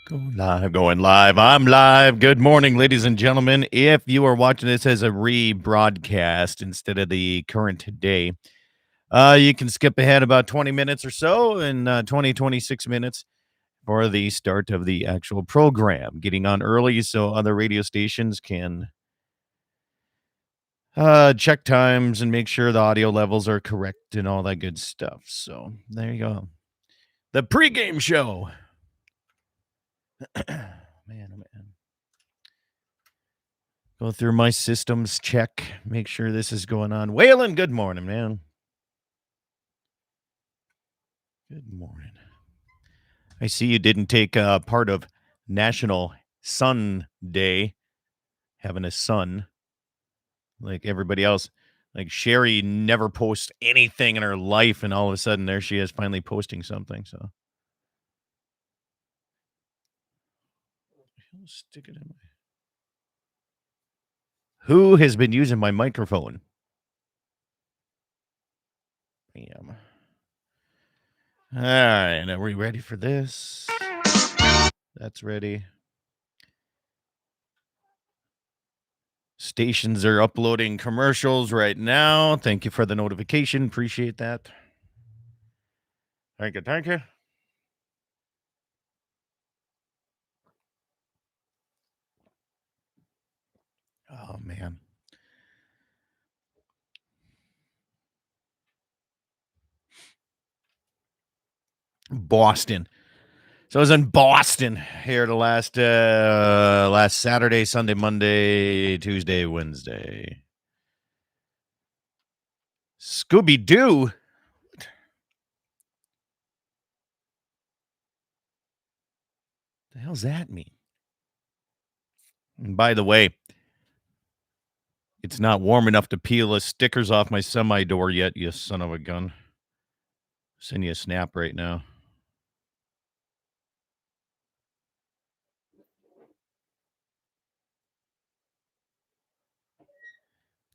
Going live. I'm live. Good morning, ladies and gentlemen. If you are watching this as a rebroadcast instead of the current day, you can skip ahead about 20 minutes or so and 26 minutes for the start of the actual program. Getting on early so other radio stations can check times and make sure the audio levels are correct and all that good stuff. So there you go. The pregame show. man, oh man. Go through my systems, check, make sure this is going on. Waylon, good morning, man. Good morning. I see you didn't take part of National Sun Day, having a son like everybody else. Like Sherry never posts anything in her life, and all of a sudden there she is finally posting something. So I'll stick it in my. Who has been using my microphone? Bam. All right, are we ready for this? That's ready. Stations are uploading commercials right now. Thank you for the notification. Appreciate that. Thank you. Thank you. Oh, man. Boston. So I was in Boston here the last Saturday, Sunday, Monday, Tuesday, Wednesday. Scooby-Doo? What the hell's that mean? And by the way, it's not warm enough to peel the stickers off my semi-door yet, you son of a gun. Send you a snap right now.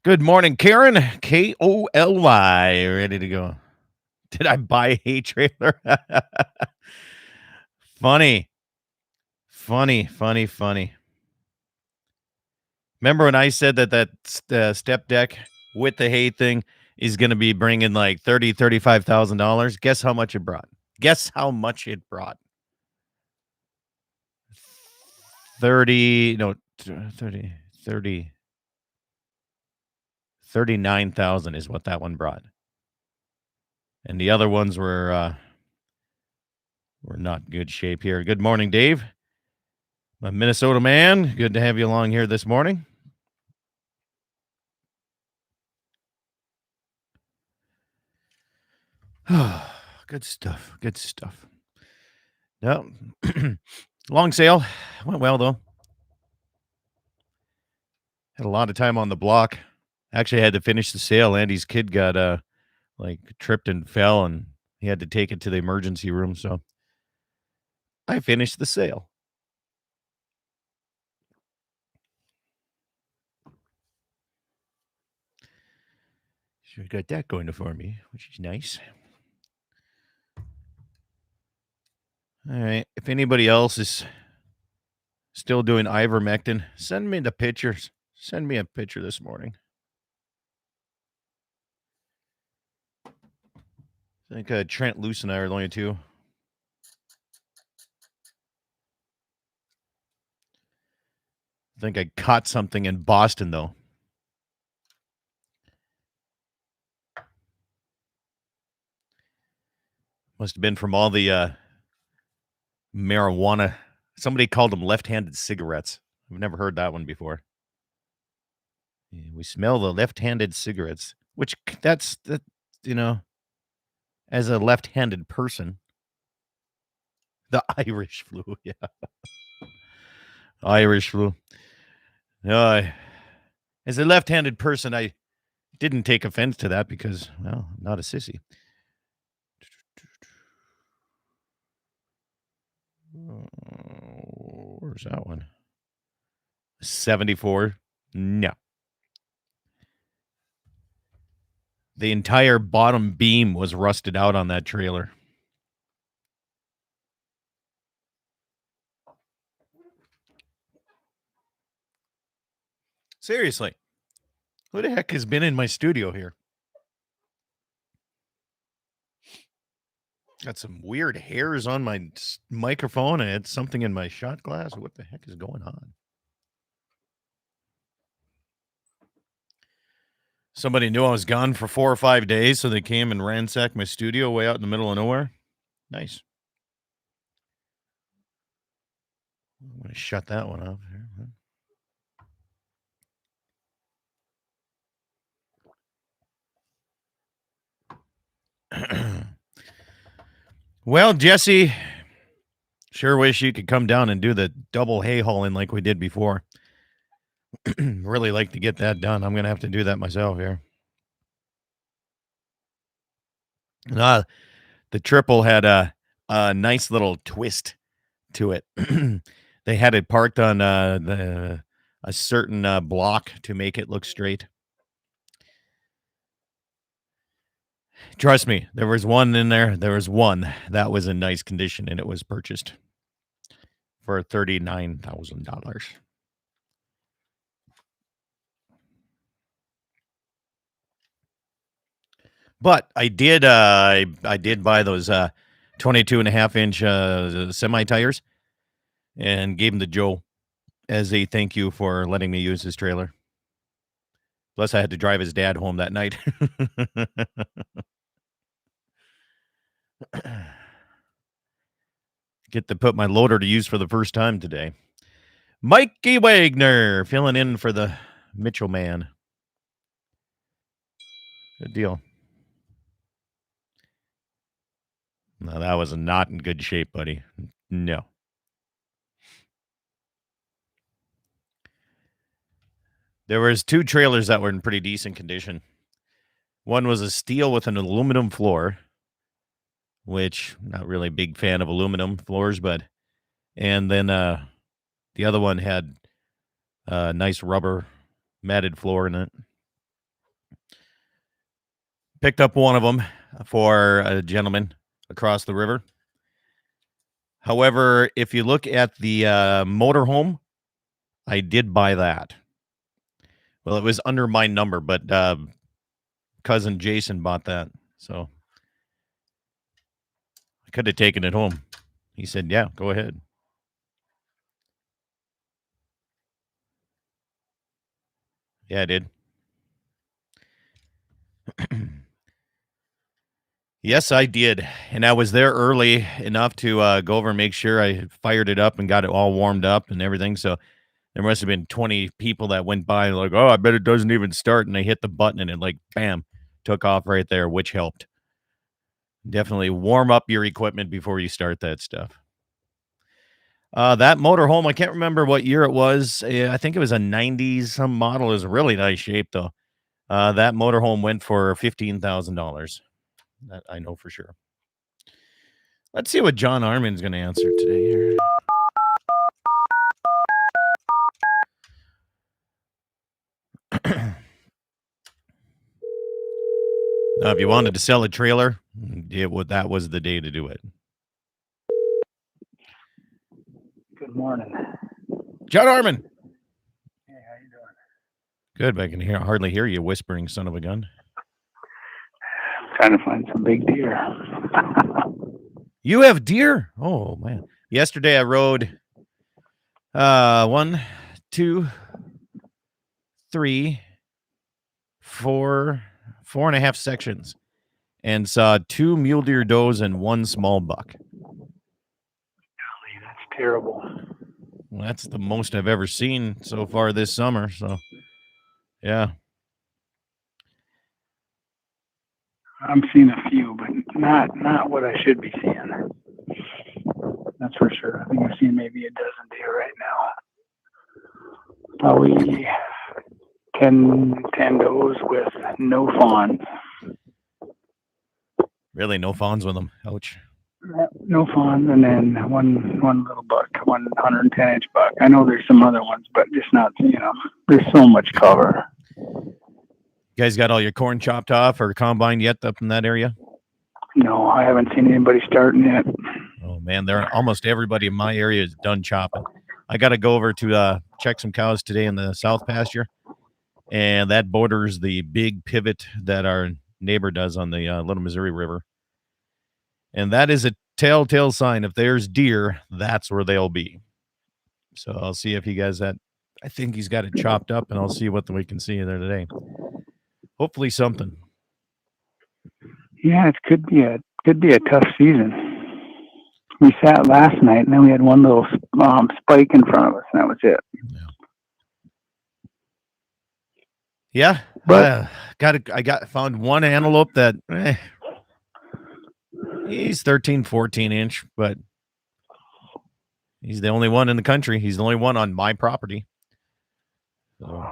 Good morning, Karen. Koly. Ready to go. Did I buy a hay trailer? Funny. Remember when I said that step deck with the hay thing is going to be bringing like $35,000? Guess how much it brought? 39,000 is what that one brought. And the other ones were not good shape here. Good morning, Dave. My Minnesota man. Good to have you along here this morning. Good stuff. No, long sale. Went well, though. Had a lot of time on the block. Actually, had to finish the sale. Andy's kid got tripped and fell, and he had to take it to the emergency room. So I finished the sale. So we got that going for me, which is nice. All right. If anybody else is still doing ivermectin, send me the pictures. Send me a picture this morning. I think Trent Luce and I are the only two. I think I caught something in Boston, though. Must have been from all the marijuana. Somebody called them left-handed cigarettes. I've never heard that one before. Yeah, we smell the left-handed cigarettes, which that's as a left-handed person, the Irish flu. Yeah, Irish flu. No, as a left-handed person, I didn't take offense to that because, well, I'm not a sissy. Where's that one? 74. No. The entire bottom beam was rusted out on that trailer. Seriously. Who the heck has been in my studio here? Got some weird hairs on my microphone. I had something in my shot glass. What the heck is going on? Somebody knew I was gone for 4 or 5 days, so they came and ransacked my studio way out in the middle of nowhere. Nice. I'm going to shut that one off here. Well, Jesse, sure wish you could come down and do the double hay hauling like we did before. Really like to get that done. I'm going to have to do that myself here. The triple had a nice little twist to it. They had it parked on a certain block to make it look straight. Trust me, there was one in there. There was one that was in nice condition, and it was purchased for $39,000. But I did buy those 22.5-inch semi tires and gave them to Joe as a thank you for letting me use his trailer. Plus, I had to drive his dad home that night. Get to put my loader to use for the first time today. Mikey Wagner filling in for the Mitchell man. Good deal. No, that was not in good shape, buddy. No. There was 2 trailers that were in pretty decent condition. One was a steel with an aluminum floor, which I'm not really a big fan of aluminum floors, and then the other one had a nice rubber matted floor in it. Picked up one of them for a gentleman across the river. However, if you look at the motorhome, I did buy that. Well, it was under my number, but cousin Jason bought that, so I could have taken it home. He said, "Yeah, go ahead." Yeah, I did. Yes, I did, and I was there early enough to go over and make sure I fired it up and got it all warmed up and everything, so there must have been 20 people that went by and like, "Oh, I bet it doesn't even start," and they hit the button and it, like, bam, took off right there, which helped. Definitely warm up your equipment before you start that stuff. That motorhome, I can't remember what year it was. I think it was a 90s some model. It was really nice shape, though. That motorhome went for $15,000. That I know for sure. Let's see what John Arman's going to answer today here. If you wanted to sell a trailer, that was the day to do it. Good morning. John Arman. Hey, how you doing? Good, but I can hardly hear you whispering, son of a gun. I'm trying to find some big deer. You have deer? Oh, man. Yesterday I rode 1, 2, 3, 4, 4.5 sections and saw 2 mule deer does and 1 small buck. Golly, that's terrible. Well, that's the most I've ever seen so far this summer. So, yeah. I'm seeing a few, but not what I should be seeing. That's for sure. I think I'm seeing maybe a dozen deer right now. Probably 10 does with no fawns. Really, no fawns with them. Ouch. No fawns, and then one little buck, 110-inch buck. I know there's some other ones, but just not, there's so much cover. You guys got all your corn chopped off or combined yet up in that area? No, I haven't seen anybody starting yet. Oh, man, almost everybody in my area is done chopping. I got to go over to check some cows today in the south pasture, and that borders the big pivot that our neighbor does on the Little Missouri River. And that is a telltale sign. If there's deer, that's where they'll be. So I'll see if he has that. I think he's got it chopped up, and I'll see what we can see there today. Hopefully something. Yeah, it could be a tough season. We sat last night, and then we had one little spike in front of us, and that was it. Yeah, but I found one antelope that he's 13, 14 inch, but he's the only one in the country. He's the only one on my property. So,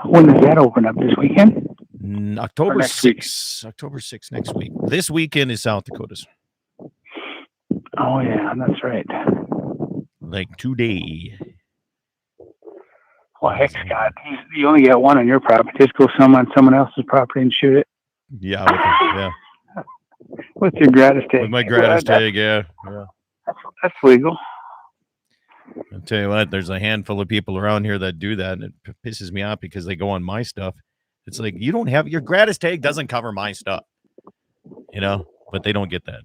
when does that open up? This weekend? October 6th. October 6th next week. This weekend is South Dakota's. Oh yeah, that's right. Like today. Well, heck, Scott, you only got one on your property. Just go on someone else's property and shoot it. Yeah, What's your gratis tag? With my gratis tag, yeah. That's legal. I'll tell you what, there's a handful of people around here that do that, and it pisses me off because they go on my stuff. It's like, you don't have your gratis tag doesn't cover my stuff, but they don't get that.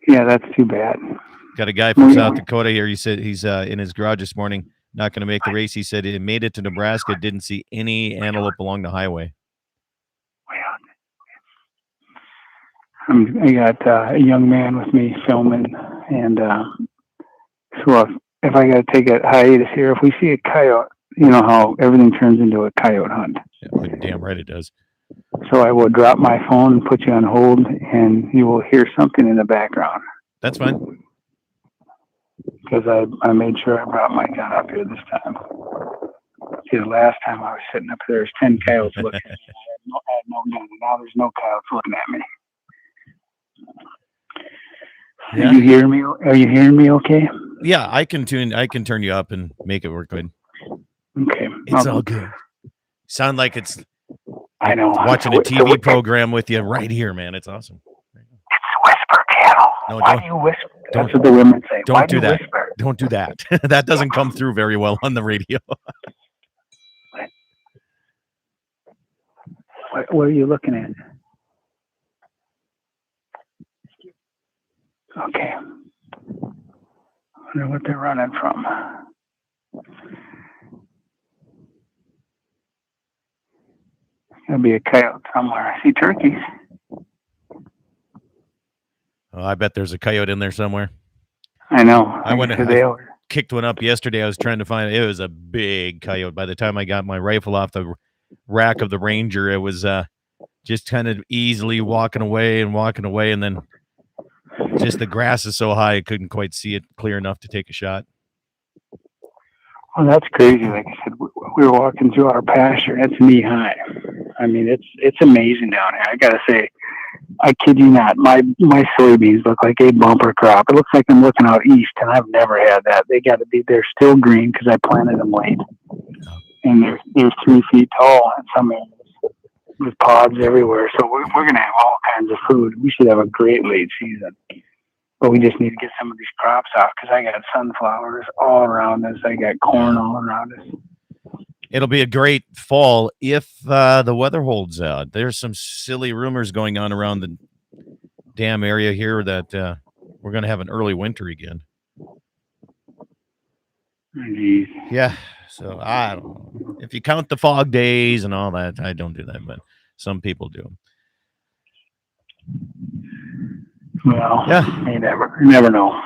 Yeah, that's too bad. Got a guy from South Dakota here. He said he's in his garage this morning, not going to make the race. He said he made it to Nebraska, didn't see any antelope along the highway. I got a young man with me filming, and so if I got to take a hiatus here, if we see a coyote, you know how everything turns into a coyote hunt. Yeah, damn right it does. So I will drop my phone and put you on hold, and you will hear something in the background. That's fine. Because I made sure I brought my gun up here this time. See, the last time I was sitting up there, there's 10 coyotes looking at me. I had no gun. Now there's no coyotes looking at me. Yeah. Are you hearing me okay? Yeah, I can turn you up and make it work good. Okay. It's all good. Sound like it's I know. Watching a TV program with you right here, man. It's awesome. It's Whisper Channel. No, why do you whisper? That's what the women say. Don't do that. Whisper? Don't do that. That doesn't come through very well on the radio. What are you looking at? Okay. I wonder what they're running from. There'll be a coyote somewhere. I see turkeys. Oh, I bet there's a coyote in there somewhere. I know. I kicked one up yesterday. I was trying to find it. It was a big coyote. By the time I got my rifle off the rack of the Ranger, it was just kind of easily walking away, and then just the grass is so high I couldn't quite see it clear enough to take a shot. Well, that's crazy. Like I said, we were walking through our pasture, and it's knee high. I mean, it's amazing down here. I gotta say, I kid you not, my soybeans look like a bumper crop. It looks like I'm looking out east, and I've never had that. They're still green because I planted them late, and they're 3 feet tall in some areas with pods everywhere. So we're gonna have all kinds of food. We should have a great late season. But we just need to get some of these crops off because I got sunflowers all around us. I got corn all around us. It'll be a great fall if the weather holds out. There's some silly rumors going on around the damn area here that we're going to have an early winter again. Jeez. Yeah, so I don't know. If you count the fog days and all that, I don't do that, but some people do. Well, yeah, you never know.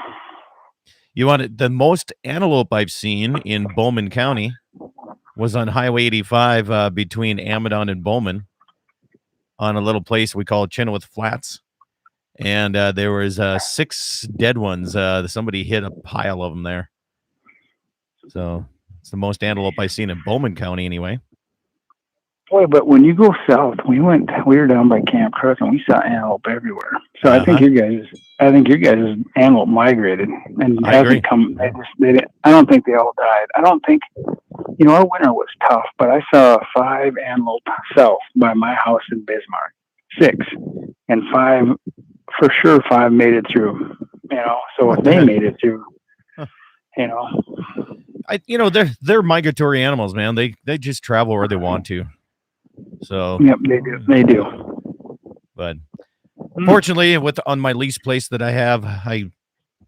You want it, the most antelope I've seen in Bowman County was on Highway 85 between Amadon and Bowman on a little place we call Chenoweth Flats. And there was 6 dead ones. Somebody hit a pile of them there. So it's the most antelope I've seen in Bowman County anyway. Boy, but when you go south, we were down by Camp Crook and we saw antelope everywhere. So I think your guys' antelope migrated and hasn't come. I don't think they all died. I don't think, our winter was tough, but I saw 5 antelope south by my house in Bismarck, 6, and 5 made it through. So What if the they heck? made it through, Huh. you know, They're migratory animals, man. They just travel where they want to. So, yep, they do. They do. but Hmm. fortunately, with on my lease place that I have,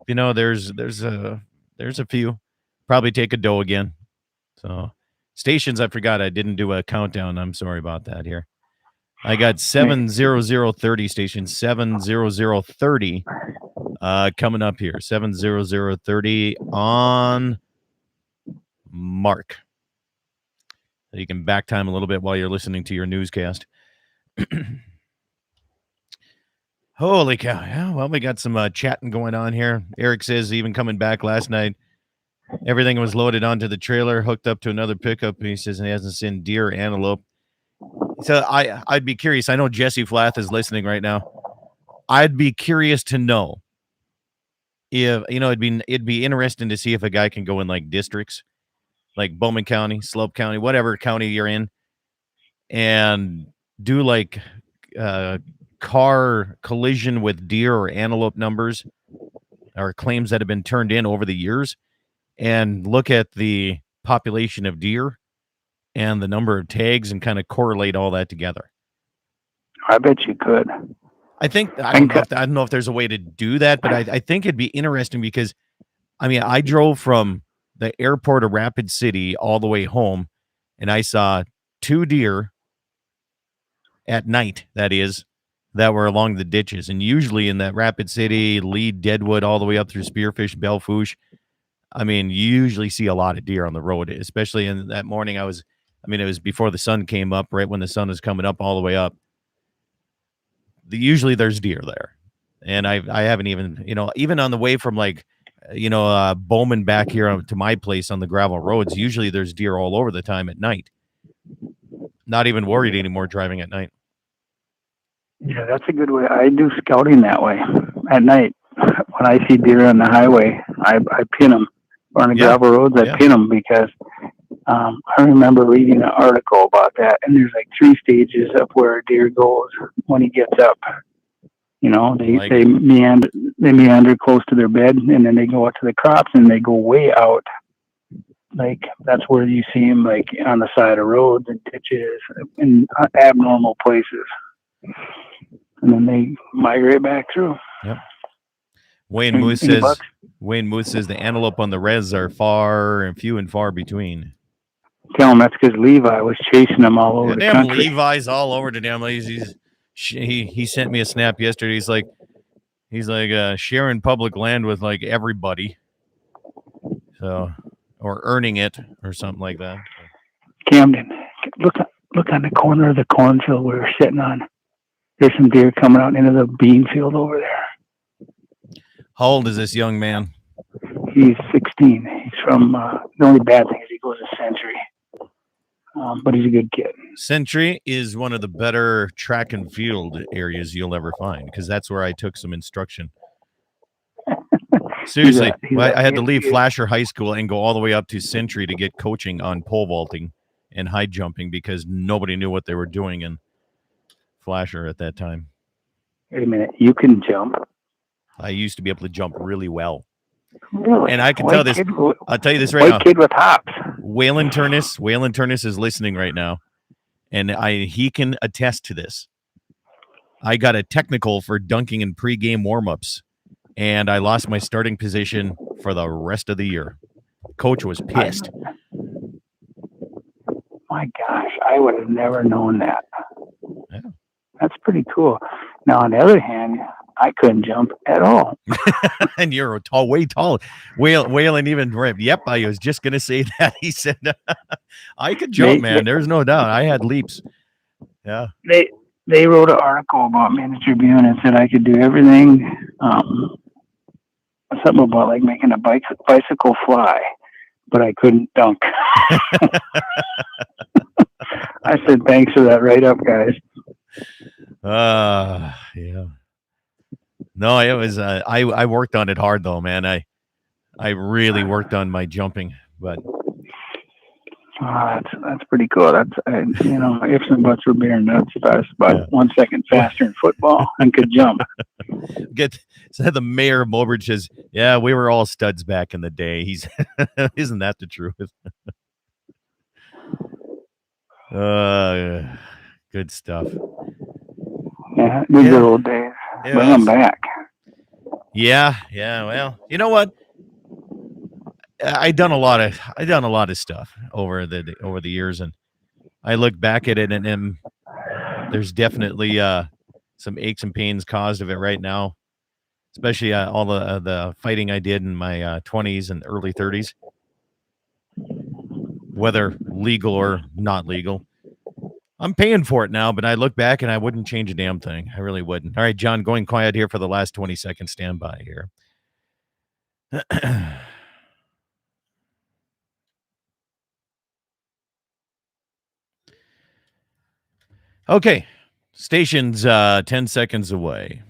there's a few. Probably take a doe again. So stations, I forgot I didn't do a countdown. I'm sorry about that here. I got 70030 stations, 70030 coming up here. 70030 on Mark. You can back time a little bit while you're listening to your newscast. Holy cow. Yeah, well, we got some chatting going on here. Eric says even coming back last night, everything was loaded onto the trailer, hooked up to another pickup. He says he hasn't seen deer or antelope. So I'd be curious. I know Jesse Flath is listening right now. I'd be curious to know if it'd be interesting to see if a guy can go in like districts, like Bowman County, Slope County, whatever county you're in, and do like car collision with deer or antelope numbers or claims that have been turned in over the years, and look at the population of deer and the number of tags and kind of correlate all that together. I bet you could. I don't know if there's a way to do that, but I think it'd be interesting because I drove from the airport of Rapid City all the way home, and I saw 2 deer at night, that were along the ditches. And usually in that Rapid City, Lead, Deadwood, all the way up through Spearfish, Belfouche, you usually see a lot of deer on the road, especially in that morning. It was before the sun came up, right when the sun was coming up all the way up. Usually there's deer there. And I haven't even, even on the way from Bowman back here to my place on the gravel roads, usually there's deer all over the time at night. Not even worried anymore driving at night. Yeah, that's a good way. I do scouting that way at night. When I see deer on the highway, I pin them. Or on the gravel roads, I pin them because I remember reading an article about that, and there's like 3 stages of where a deer goes when he gets up. They meander close to their bed, and then they go out to the crops, and they go way out. Like that's where you see them, like on the side of roads and ditches in abnormal places, and then they migrate back through. Yep. Wayne Moose says the antelope on the res are few and far between. Tell him that's because Levi was chasing them all over the country. Levi's all over the damn place. He sent me a snap yesterday. He's like sharing public land with like everybody, so or earning it or something like that. Camden, look on the corner of the cornfield we were sitting on. There's some deer coming out into the bean field over there. How old is this young man? He's 16. He's from, the only bad thing is he goes to Century. But he's a good kid. Century is one of the better track and field areas you'll ever find because that's where I took some instruction. Seriously, I had to leave Flasher High School and go all the way up to Century to get coaching on pole vaulting and high jumping because nobody knew what they were doing in Flasher at that time. Wait a minute, you can jump? I used to be able to jump really well. Really? And I can tell this. I'll tell you this right now. White kid with hops. Waylon Turnus is listening right now, and he can attest to this. I got a technical for dunking in pregame warmups, and I lost my starting position for the rest of the year. Coach was pissed. My gosh, I would have never known that. Yeah. That's pretty cool. Now, on the other hand, I couldn't jump at all. And you're way tall. Waylon even ripped. Yep, I was just going to say that. He said, I could jump, man. There's no doubt. I had leaps. Yeah. They wrote an article about me in the Tribune and said I could do everything. Something about like making a bicycle fly, but I couldn't dunk. I said, thanks for that write-up, guys. Yeah. No, it was. I worked on it hard though, man. I really worked on my jumping, but That's pretty cool. Ifs and buts were bare nuts. If I was Yeah. about 1 second faster in football and could jump. Get so the mayor of Mobridge says, "Yeah, we were all studs back in the day." He's isn't that the truth? Good stuff. Yeah, good old days. Bring them back. Yeah. Well, you know what? I done a lot of stuff over the years, and I look back at it, and there's definitely some aches and pains caused of it right now, especially all the fighting I did in my 20s and early 30s, whether legal or not legal. I'm paying for it now, but I look back and I wouldn't change a damn thing. I really wouldn't. All right, John, going quiet here for the last 20 seconds. Stand by here. Okay. Station's 10 seconds away.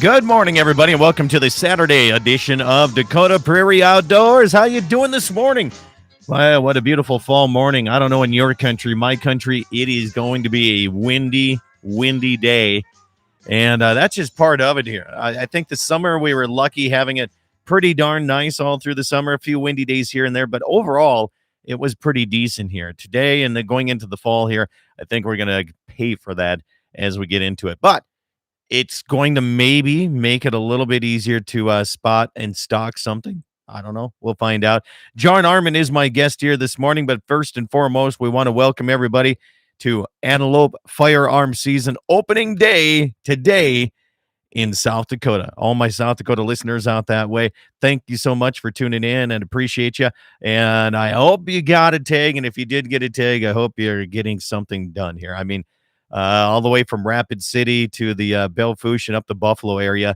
Good morning, everybody, and welcome to the Saturday edition of Dakota Prairie Outdoors. How you doing this morning? Wow, what a beautiful fall morning. I don't know in your country. My country, it is going to be a windy day. And that's just part of it here. I think the summer we were lucky having it pretty darn nice all through the summer, a few windy days here and there. But overall, it was pretty decent here. Today and then going into the fall here, I think we're going to pay for that as we get into it. But it's going to maybe make it a little bit easier to spot and stock something. I don't know. We'll find out. John Arman is my guest here this morning. But first and foremost, we want to welcome everybody to Antelope Firearm Season opening day today in South Dakota. All my South Dakota listeners out that way, thank you so much for tuning in and appreciate you. And I hope you got a tag. And if you did get a tag, I hope you're getting something done here. I mean, all the way from Rapid City to the Belle Fourche and up the Buffalo area,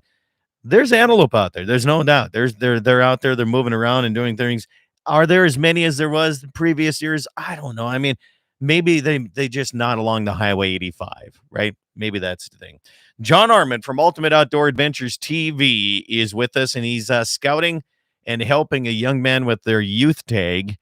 there's antelope out there. There's no doubt. They're out there. They're moving around and doing things. Are there as many as there was the previous years? I don't know. I mean, maybe they just not along the Highway 85, right? Maybe that's the thing. John Arman from Ultimate Outdoor Adventures TV is with us, and he's scouting and helping a young man with their youth tag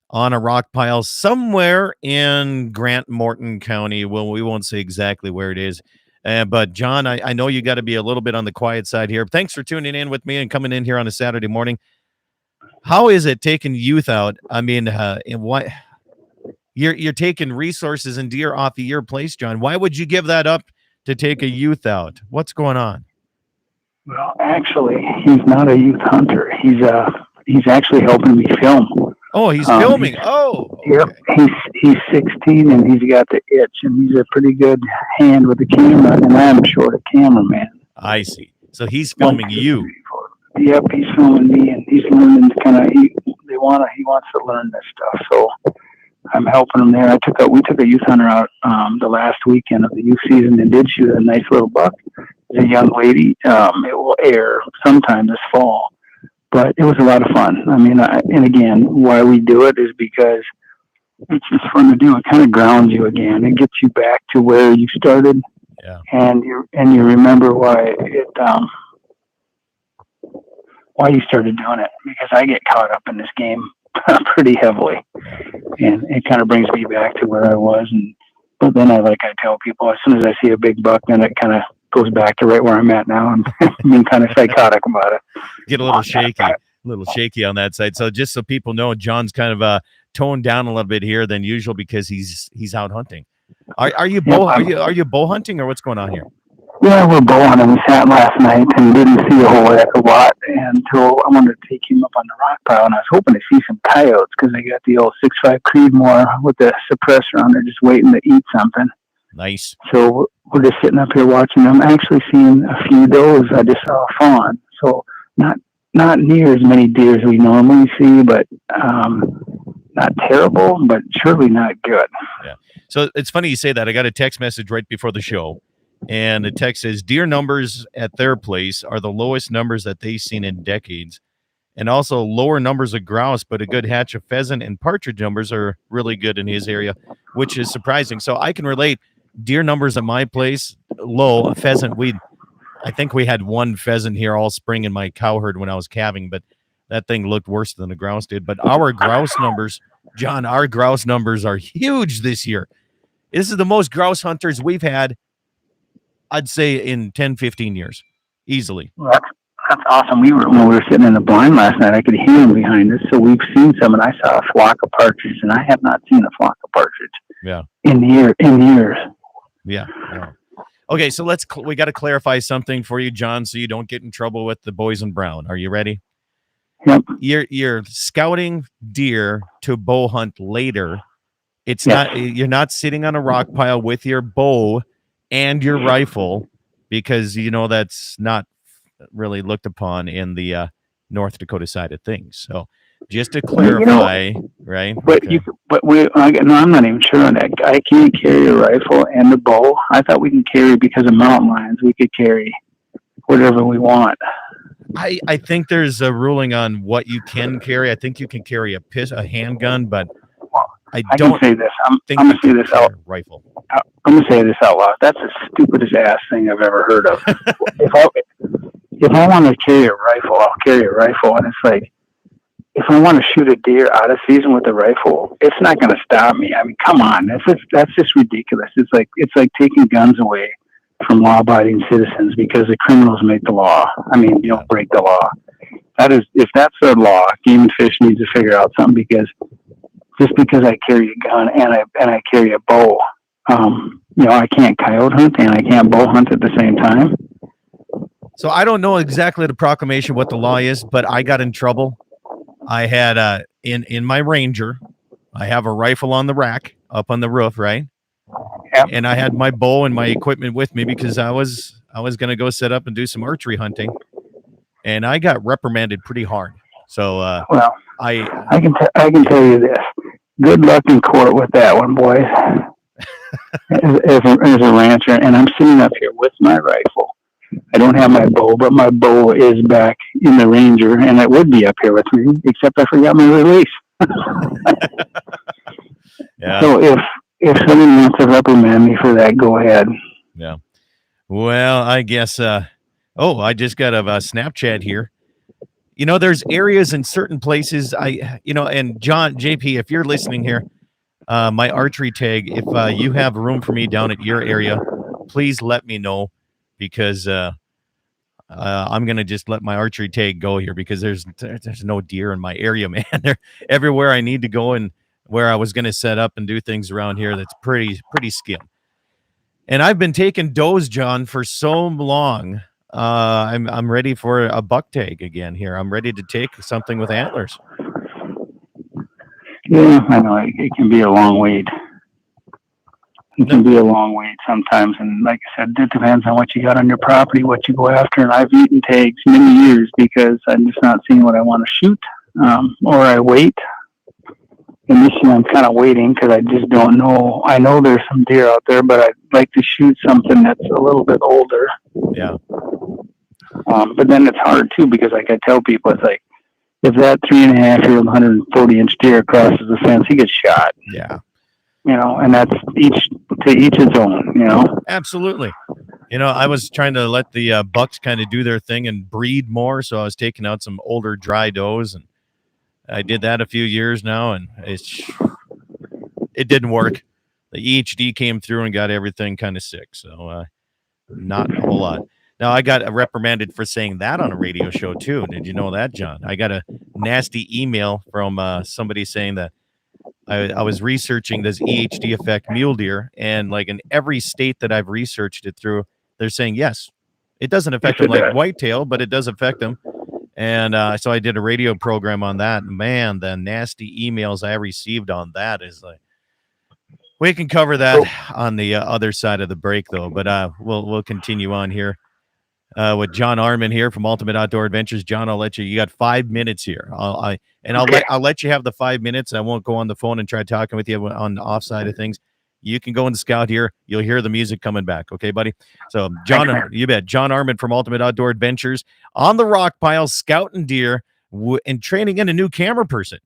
on a rock pile somewhere in Grant Morton County. Well, we won't say exactly where it is. But John, I know you got to be a little bit on the quiet side here. Thanks for tuning in with me and coming in here on a Saturday morning. How is it taking youth out? I mean, what you're taking resources and deer off of your place, John. Why would you give that up to take a youth out? What's going on? Well, actually, he's not a youth hunter. He's actually helping me film. Oh, he's filming. Okay. Yep. He's 16 and he's got the itch, and he's a pretty good hand with the camera, and I'm short a cameraman. I see. So he's filming you. Yep, he's filming me, and he's learning to he wants to learn this stuff. So I'm helping him there. We took a youth hunter out the last weekend of the youth season and did shoot a nice little buck. It's a young lady. It will air sometime this fall. But it was a lot of fun. I mean, and again, why we do it is because it's just fun to do. It kind of grounds you again. It gets you back to where you started, and you remember why you started doing it. Because I get caught up in this game pretty heavily, and it kind of brings me back to where I was. But then I tell people, as soon as I see a big buck, then it kind of goes back to right where I'm at now. I'm being kind of psychotic about it. Get a little shaky on that side. So just so people know, John's kind of toned down a little bit here than usual because he's out hunting. Are you bow hunting, or what's going on here? Yeah, we're bow hunting. We sat last night and didn't see a whole lot until I wanted to take him up on the rock pile, and I was hoping to see some coyotes because they got the old 6.5 Creedmoor with the suppressor on there, just waiting to eat something. Nice. So we're just sitting up here watching them. Actually seeing a few does. I just saw a fawn. So not near as many deer as we normally see, but not terrible, but surely not good. Yeah. So it's funny you say that. I got a text message right before the show, and the text says deer numbers at their place are the lowest numbers that they've seen in decades. and also lower numbers of grouse, but a good hatch of pheasant and partridge numbers are really good in his area, which is surprising. So I can relate. Deer numbers at my place low. A pheasant, I think we had one pheasant here all spring in my cow herd when I was calving, but that thing looked worse than the grouse did. But our grouse numbers, John, our grouse numbers are huge this year. This is the most grouse hunters we've had, I'd say, in 10, 15 years, easily. Well, that's awesome. When we were sitting in the blind last night, I could hear them behind us. So we've seen some, and I saw a flock of partridge, and I have not seen a flock of partridge. Yeah. In years. Yeah. Yeah. Okay, so we got to clarify something for you, John, so you don't get in trouble with the boys in brown. Are you ready? Yep. You're scouting deer to bow hunt later. It's not, you're not sitting on a rock pile with your bow and your rifle, because that's not really looked upon in the North Dakota side of things. So just to clarify, right? But okay. I'm not even sure on that. I can't carry a rifle and a bow. I thought we can carry, because of mountain lions, we could carry whatever we want. I think there's a ruling on what you can carry. I think you can carry a handgun, but I don't can say this. I'm going to say this out. Rifle. I'm going to say this out loud. That's the stupidest ass thing I've ever heard of. If I want to carry a rifle, I'll carry a rifle. And it's like, if I want to shoot a deer out of season with a rifle, it's not going to stop me. I mean, come on. That's just ridiculous. It's like taking guns away from law-abiding citizens because the criminals make the law. I mean, you don't break the law. If that's their law, Game and Fish needs to figure out something, because just because I carry a gun and I carry a bow, I can't coyote hunt and I can't bow hunt at the same time. So I don't know exactly the proclamation, what the law is, but I got in trouble. I had in my Ranger, I have a rifle on the rack up on the roof, right? Yep. And I had my bow and my equipment with me because I was going to go set up and do some archery hunting, and I got reprimanded pretty hard. So well, I can tell you this: good luck in court with that one, boys. as a rancher, and I'm sitting up here with my rifle. I don't have my bow, but my bow is back in the Ranger, and it would be up here with me, except I forgot my release. Yeah. So if someone wants to reprimand me for that, go ahead. Yeah. Well, I guess. I just got a Snapchat here. There's areas in certain places. And John, JP, if you're listening here, my archery tag. If you have room for me down at your area, please let me know, because I'm gonna just let my archery tag go here, because there's no deer in my area, man. They're everywhere I need to go, and where I was gonna set up and do things around here, that's pretty skim. And I've been taking does, John, for so long. I'm ready for a buck tag again here. I'm ready to take something with antlers. Yeah, I know it can be a long wait. It can be a long wait sometimes, and like I said, it depends on what you got on your property, what you go after. And I've eaten tags many years because I'm just not seeing what I want to shoot, or I wait. And this year I'm kind of waiting because I just don't know. I know there's some deer out there, but I'd like to shoot something that's a little bit older. Yeah. But then it's hard too, because like I tell people, it's like, if that 3.5-year-old 140-inch deer crosses the fence, he gets shot. Yeah. And that's each its own, Absolutely. I was trying to let the bucks kind of do their thing and breed more. So I was taking out some older dry does, and I did that a few years now, and it didn't work. The EHD came through and got everything kind of sick. So not a whole lot. Now, I got reprimanded for saying that on a radio show too. Did you know that, John? I got a nasty email from somebody saying that I was researching, does EHD affect mule deer? And like in every state that I've researched it through, they're saying, yes, it doesn't affect them like whitetail, but it does affect them. And so I did a radio program on that. Man, the nasty emails I received on that is like, we can cover that on the other side of the break, though. But we'll continue on here with John Arman here from Ultimate Outdoor Adventures. John, I'll let you. You got 5 minutes here. I'll let you have the 5 minutes. I won't go on the phone and try talking with you on the offside of things. You can go and scout here. You'll hear the music coming back. Okay, buddy? So, John, you bet. John Arman from Ultimate Outdoor Adventures on the rock pile, scouting deer and training in a new camera person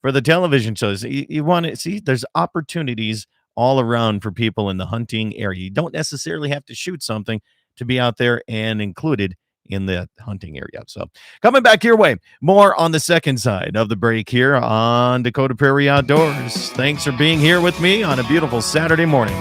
for the television shows. You want to see there's opportunities all around for people in the hunting area. You don't necessarily have to shoot something to be out there and included in the hunting area. So coming back your way, more on the second side of the break here on Dakota Prairie Outdoors. Thanks for being here with me on a beautiful Saturday morning.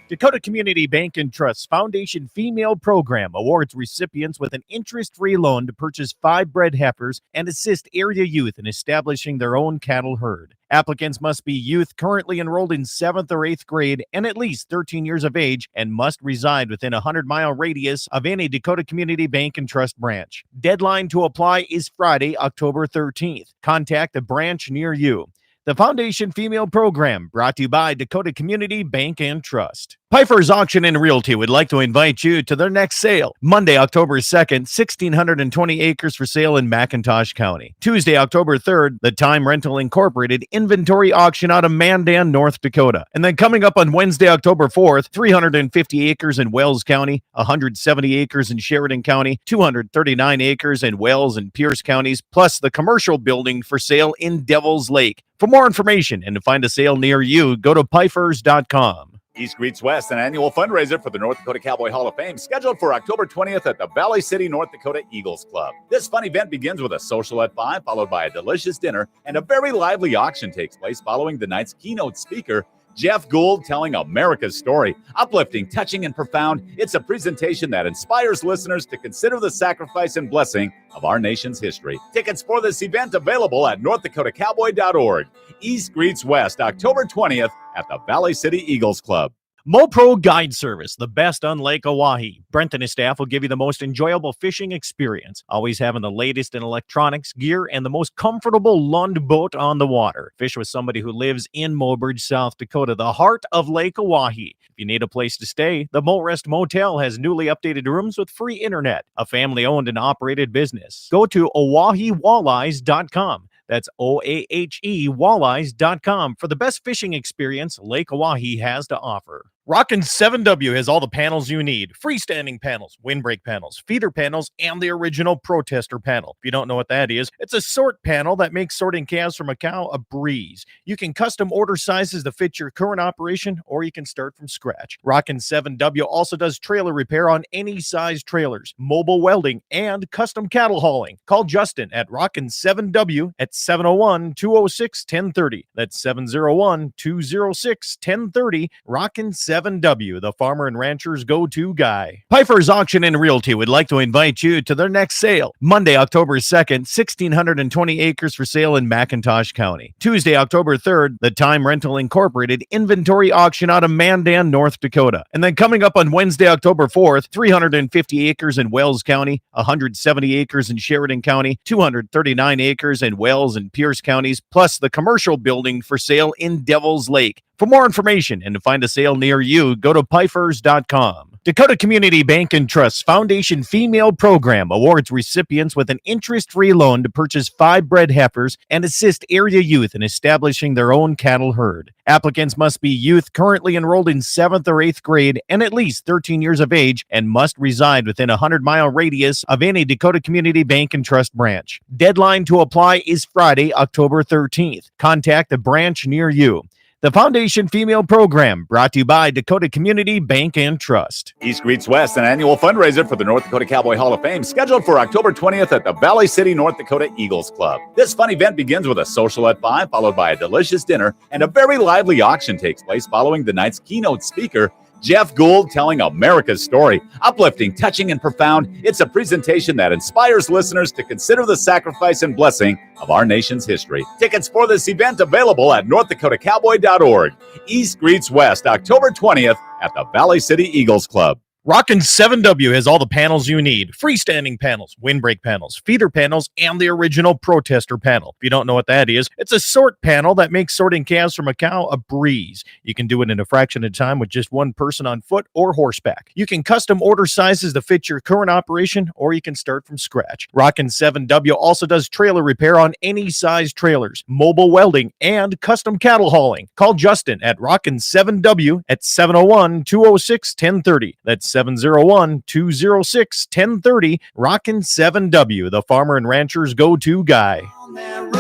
Dakota Community Bank and Trust Foundation Female Program awards recipients with an interest-free loan to purchase 5 bred heifers and assist area youth in establishing their own cattle herd. Applicants must be youth currently enrolled in 7th or 8th grade and at least 13 years of age and must reside within a 100-mile radius of any Dakota Community Bank and Trust branch. Deadline to apply is Friday, October 13th. Contact a branch near you. The Foundation Female Program, brought to you by Dakota Community Bank and Trust. Pfeiffer's Auction and Realty would like to invite you to their next sale. Monday, October 2nd, 1,620 acres for sale in McIntosh County. Tuesday, October 3rd, the Time Rental Incorporated inventory auction out of Mandan, North Dakota. And then coming up on Wednesday, October 4th, 350 acres in Wells County, 170 acres in Sheridan County, 239 acres in Wells and Pierce counties, plus the commercial building for sale in Devil's Lake. For more information and to find a sale near you, go to Pfeifers.com. East Greets West, an annual fundraiser for the North Dakota Cowboy Hall of Fame, scheduled for October 20th at the Valley City, North Dakota Eagles Club. This fun event begins with a social at 5, followed by a delicious dinner, and a very lively auction takes place following the night's keynote speaker, Jeff Gould, telling America's story. Uplifting, touching, and profound, it's a presentation that inspires listeners to consider the sacrifice and blessing of our nation's history. Tickets for this event available at northdakotakowboy.org. East Greets West, October 20th at the Valley City Eagles Club. MoPro Guide Service, the best on Lake Oahe. Brent and his staff will give you the most enjoyable fishing experience, always having the latest in electronics, gear, and the most comfortable Lund boat on the water. Fish with somebody who lives in Mobridge, South Dakota, the heart of Lake Oahe. If you need a place to stay, the Morest Motel has newly updated rooms with free internet, a family-owned and operated business. Go to OaheWalleyes.com. That's OAHE Walleyes.com for the best fishing experience Lake Oahe has to offer. Rockin' 7W has all the panels you need. Freestanding panels, windbreak panels, feeder panels, and the original protester panel. If you don't know what that is, it's a sort panel that makes sorting calves from a cow a breeze. You can custom order sizes to fit your current operation, or you can start from scratch. Rockin' 7W also does trailer repair on any size trailers, mobile welding, and custom cattle hauling. Call Justin at Rockin' 7W at 701-206-1030. That's 701-206-1030. Rockin' 7W, the farmer and rancher's go-to guy. Pfeiffer's Auction and Realty would like to invite you to their next sale. Monday, October 2nd, 1,620 acres for sale in McIntosh County. Tuesday, October 3rd, the Time Rental Incorporated inventory auction out of Mandan, North Dakota. And then coming up on Wednesday, October 4th, 350 acres in Wells County, 170 acres in Sheridan County, 239 acres in Wells and Pierce counties, plus the commercial building for sale in Devil's Lake. For more information and to find a sale near you, go to Pfeifers.com. Dakota Community Bank and Trust Foundation Female Program awards recipients with an interest-free loan to purchase 5 bred heifers and assist area youth in establishing their own cattle herd. Applicants must be youth currently enrolled in 7th or 8th grade and at least 13 years of age and must reside within a 100-mile radius of any Dakota Community Bank and Trust branch. Deadline to apply is Friday, October 13th. Contact a branch near you. The Foundation Female Program, brought to you by Dakota Community Bank and Trust. East Greets West, an annual fundraiser for the North Dakota Cowboy Hall of Fame, scheduled for October 20th at the Valley City, North Dakota Eagles Club. This fun event begins with a social at 5, followed by a delicious dinner, and a very lively auction takes place following the night's keynote speaker, Jeff Gould, telling America's story. Uplifting, touching, and profound, it's a presentation that inspires listeners to consider the sacrifice and blessing of our nation's history. Tickets for this event available at northdakotakowboy.org. East Greets West, October 20th at the Valley City Eagles Club. Rockin' 7W has all the panels you need. Freestanding panels, windbreak panels, feeder panels, and the original protester panel. If you don't know what that is, it's a sort panel that makes sorting calves from a cow a breeze. You can do it in a fraction of time with just one person on foot or horseback. You can custom order sizes to fit your current operation, or you can start from scratch. Rockin' 7W also does trailer repair on any size trailers, mobile welding, and custom cattle hauling. Call Justin at Rockin' 7W at 701-206-1030. That's 701-206-1030. Rockin' 7W, the farmer and rancher's go-to guy. On that road,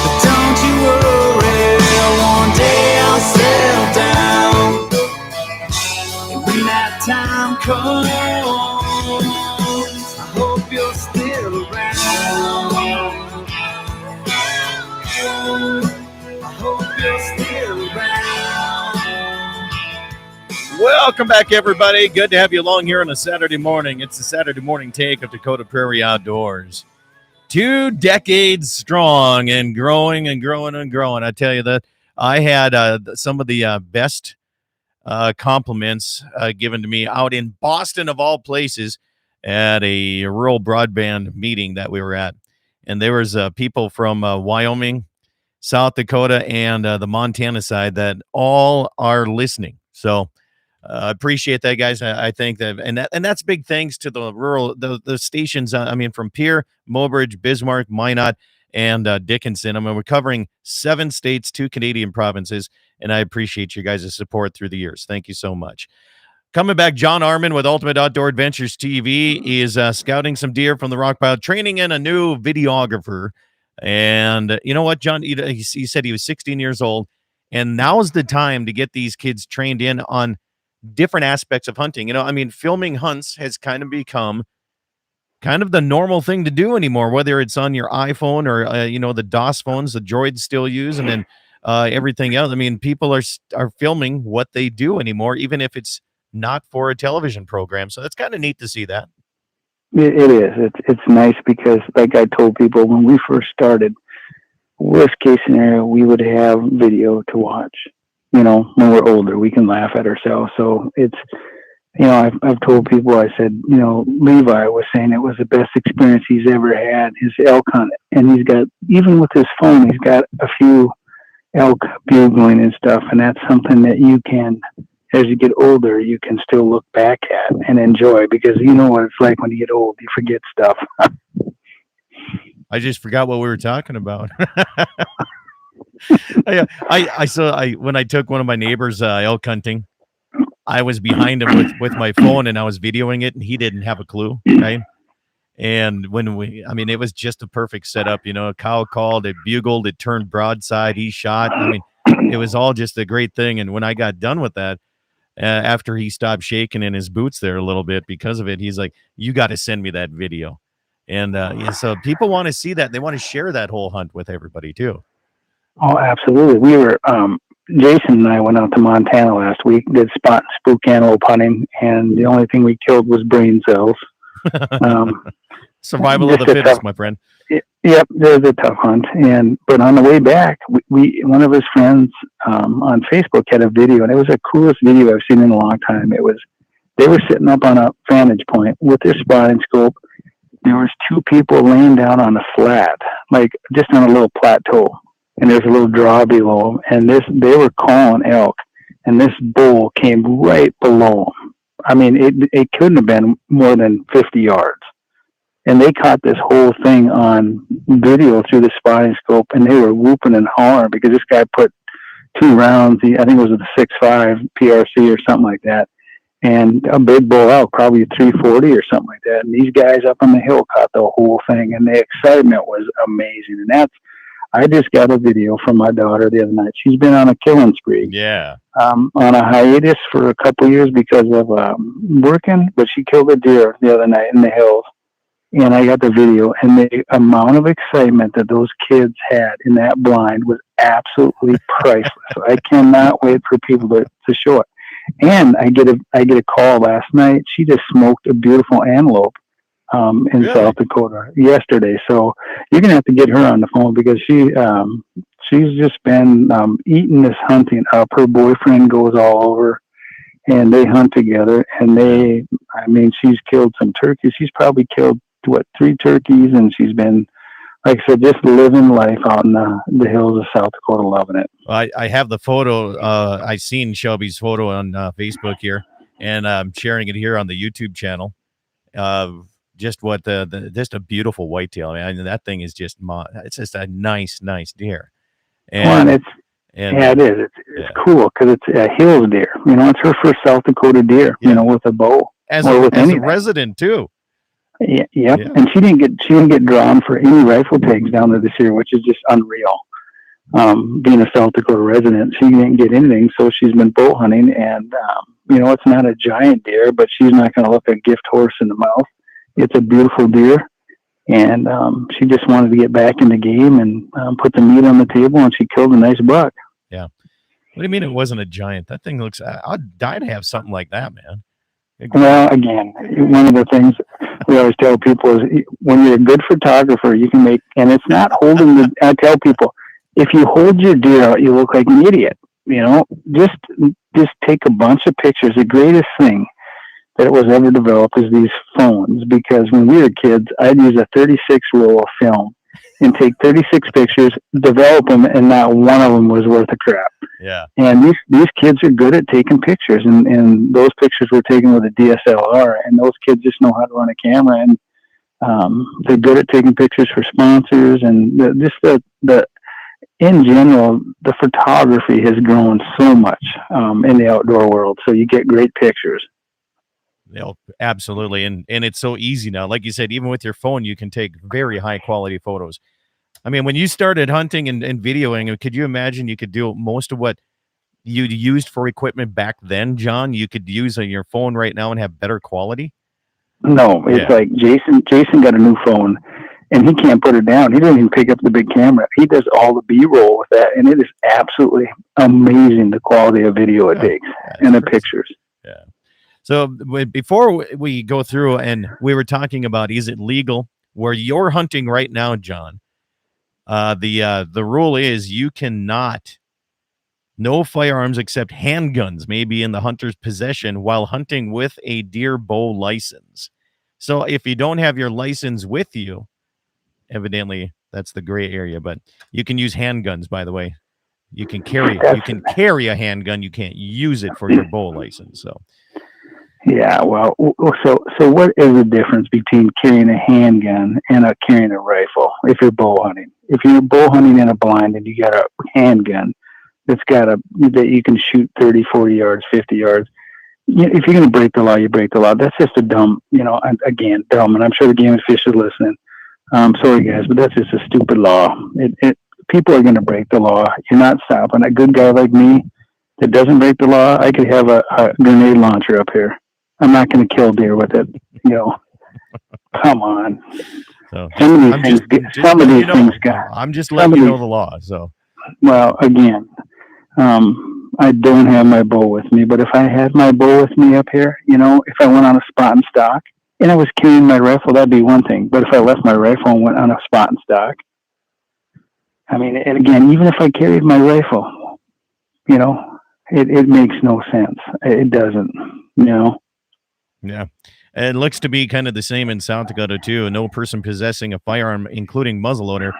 but don't you worry, one day I'll settle down. And when that time comes, I hope you're still around. I hope you're still around. Welcome back, everybody. Good to have you along here on a Saturday morning. It's the Saturday morning take of Dakota Prairie Outdoors. 2 decades strong and growing and growing and growing. I tell you that I had some of the best compliments given to me out in Boston, of all places, at a rural broadband meeting that we were at. And there was people from Wyoming, South Dakota, and the Montana side that all are listening. So I appreciate that, guys. I think that, and that's big thanks to the rural, the stations. I mean, from Pierre, Mobridge, Bismarck, Minot, and Dickinson. I mean, we're covering 7 states, 2 Canadian provinces, and I appreciate you guys' support through the years. Thank you so much. Coming back, John Arman with Ultimate Outdoor Adventures TV is scouting some deer from the rock pile, training in a new videographer. And you know what, John? He said he was 16 years old, and now's the time to get these kids trained in on different aspects of hunting. You know, I mean, filming hunts has kind of become kind of the normal thing to do anymore, whether it's on your iPhone or, the DOS phones, the droids still use, and then everything else. I mean, people are filming what they do anymore, even if it's not for a television program. So that's kind of neat to see that. It is. It's nice because, like I told people when we first started, worst case scenario, we would have video to watch. You know, when we're older, we can laugh at ourselves. So it's, I've told people, I said, Levi was saying it was the best experience he's ever had, his elk hunt. And he's got, even with his phone, he's got a few elk bugling and stuff. And that's something that you can, as you get older, you can still look back at and enjoy, because you know what it's like when you get old, you forget stuff. I just forgot what we were talking about. I saw when I took one of my neighbors elk hunting, I was behind him with my phone and I was videoing it, and he didn't have a clue, right? And it was just a perfect setup. A cow called, it bugled, it turned broadside, he shot. I mean, it was all just a great thing. And when I got done with that, after he stopped shaking in his boots there a little bit because of it, he's like, "You got to send me that video." And so people want to see that. They want to share that whole hunt with everybody too. Oh, absolutely. We were, Jason and I went out to Montana last week, did spot and spook antelope hunting, and the only thing we killed was brain cells. Survival of the fittest, my friend. Yep, there's a tough hunt. But on the way back, we one of his friends on Facebook had a video, and it was the coolest video I've seen in a long time. They were sitting up on a vantage point with their spotting scope. There was 2 people laying down on a flat, like just on a little plateau, and there's a little draw below them, and they were calling elk, and this bull came right below them. I mean, it couldn't have been more than 50 yards. And they caught this whole thing on video through the spotting scope, and they were whooping and hollering because this guy put 2 rounds. I think it was a 6.5 PRC or something like that, and a big bull elk, probably 340 or something like that. And these guys up on the hill caught the whole thing, and the excitement was amazing. And I just got a video from my daughter the other night. She's been on a killing spree. Yeah. On a hiatus for a couple years because of working, but she killed a deer the other night in the hills. And I got the video, and the amount of excitement that those kids had in that blind was absolutely priceless. I cannot wait for people to show it. And I get a call last night. She just smoked a beautiful antelope in South Dakota yesterday. So you're gonna have to get her on the phone because she's just been eating this hunting up. Her boyfriend goes all over, and they hunt together. And she's killed some turkeys. She's probably killed 3 turkeys, and she's been, like I said, just living life out in the hills of South Dakota, loving it. I have the photo. I seen Shelby's photo on Facebook here, and I'm sharing it here on the YouTube channel. Just what just a beautiful whitetail. I mean, that thing is just it's just a nice deer. And And Yeah, it is. It's cool because it's a hills deer. You know, it's her first South Dakota deer. Yeah. You know, with a bow as or a, with as a anything. resident too. Yep. Yeah. And she didn't get drawn for any rifle tags down there this year, which is just unreal. Being a South Dakota resident, she didn't get anything, so she's been bow hunting. And you know, it's not a giant deer, but she's not going to look a gift horse in the mouth. It's a beautiful deer, and she just wanted to get back in the game and put the meat on the table, and she killed a nice buck. Yeah. What do you mean it wasn't a giant? That thing looks. I'd die to have something like that, man. Well, again, one of the things we always tell people is when you're a good photographer, you can make, and it's not holding the, I tell people, if you hold your deer out, you look like an idiot. You know, just take a bunch of pictures. The greatest thing that was ever developed is these phones, because when we were kids, I'd use a 36 roll of film and take 36 pictures, develop them, and not one of them was worth a crap. Yeah. And these kids are good at taking pictures, and those pictures were taken with a DSLR, and those kids just know how to run a camera, and they're good at taking pictures for sponsors, and the in general, the photography has grown so much in the outdoor world, so you get great pictures. Absolutely. And it's so easy now. Like you said, even with your phone, you can take very high quality photos. I mean, when you started hunting and videoing, could you imagine you could do most of what you used for equipment back then, John? You could use on your phone right now and have better quality? No, it's like Jason got a new phone, and he can't put it down. He doesn't even pick up the big camera. He does all the B-roll with that, and it is absolutely amazing the quality of video it takes and the pictures. Yeah. So before we go through, and we were talking about, is it legal where you're hunting right now, John? The rule is you cannot, no firearms except handguns may be in the hunter's possession while hunting with a deer bow license. So if you don't have your license with you, evidently that's the gray area, but you can use handguns, by the way. You can carry a handgun. You can't use it for your bow license. So. Yeah, well, so what is the difference between carrying a handgun and carrying a rifle if you're bow hunting? If you're bow hunting in a blind and you got a handgun that you can shoot 30, 40 yards, 50 yards, if you're going to break the law, you break the law. That's just a dumb, again, dumb, and I'm sure the Game and Fish is listening. Sorry, guys, but that's just a stupid law. People are going to break the law. You're not stopping. A good guy like me that doesn't break the law, I could have a grenade launcher up here. I'm not going to kill deer with it. Come on. So some of these things got. I'm just letting you know the law. So, well, again, I don't have my bow with me, but if I had my bow with me up here, if I went on a spot and stock and I was carrying my rifle, that'd be one thing. But if I left my rifle and went on a spot and stock, I mean, and again, even if I carried my rifle, it makes no sense. It doesn't, Yeah. It looks to be kind of the same in South Dakota, too. No person possessing a firearm, including muzzleloader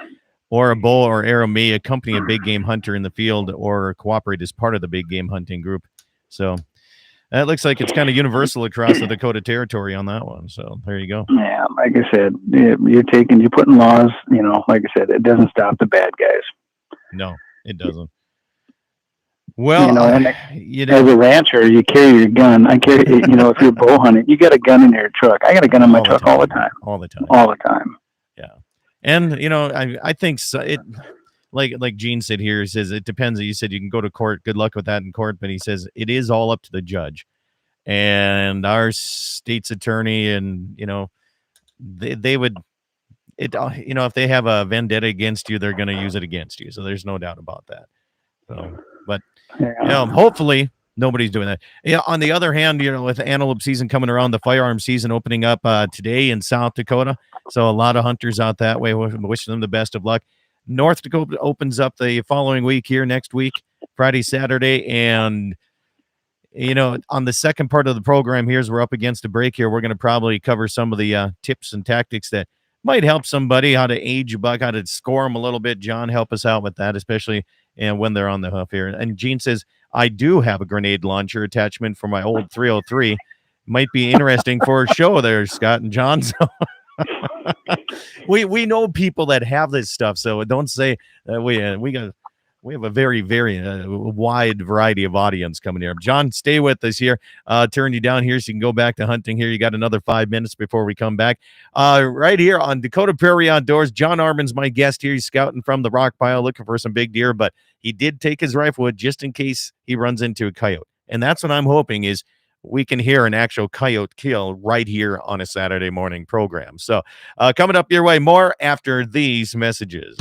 or a bow or arrow, may accompany a big game hunter in the field or cooperate as part of the big game hunting group. So that looks like it's kind of universal across the Dakota Territory on that one. So there you go. Yeah, like I said, you're putting laws, like I said, it doesn't stop the bad guys. No, it doesn't. Well, as a rancher, you carry your gun. I carry, if you're bow hunting, you got a gun in your truck. I got a gun in my truck all the time. All the time. All the time. Yeah. And, I think so, like Gene said here, he says it depends. You said you can go to court. Good luck with that in court. But he says it is all up to the judge and our state's attorney. And, they would, if they have a vendetta against you, they're going to use it against you. So there's no doubt about that. So, but hopefully nobody's doing that. Yeah. On the other hand, with antelope season coming around, the firearm season opening up today in South Dakota. So a lot of hunters out that way. Wishing them the best of luck. North Dakota opens up the following week here next week, Friday, Saturday. And, on the second part of the program here, as we're up against a break here, we're going to probably cover some of the tips and tactics that might help somebody, how to age a buck, how to score them a little bit. John, help us out with that, especially when they're on the hoof here. And Gene says, I do have a grenade launcher attachment for my old 303. Might be interesting for a show there, Scott and John. So we know people that have this stuff, so don't say we We have a very, very wide variety of audience coming here. John, stay with us here. Turn you down here so you can go back to hunting here. You got another 5 minutes before we come back. Right here on Dakota Prairie Outdoors, John Arman's my guest here. He's scouting from the rock pile looking for some big deer, but he did take his rifle with just in case he runs into a coyote. And that's what I'm hoping is we can hear an actual coyote kill right here on a Saturday morning program. So coming up your way, more after these messages.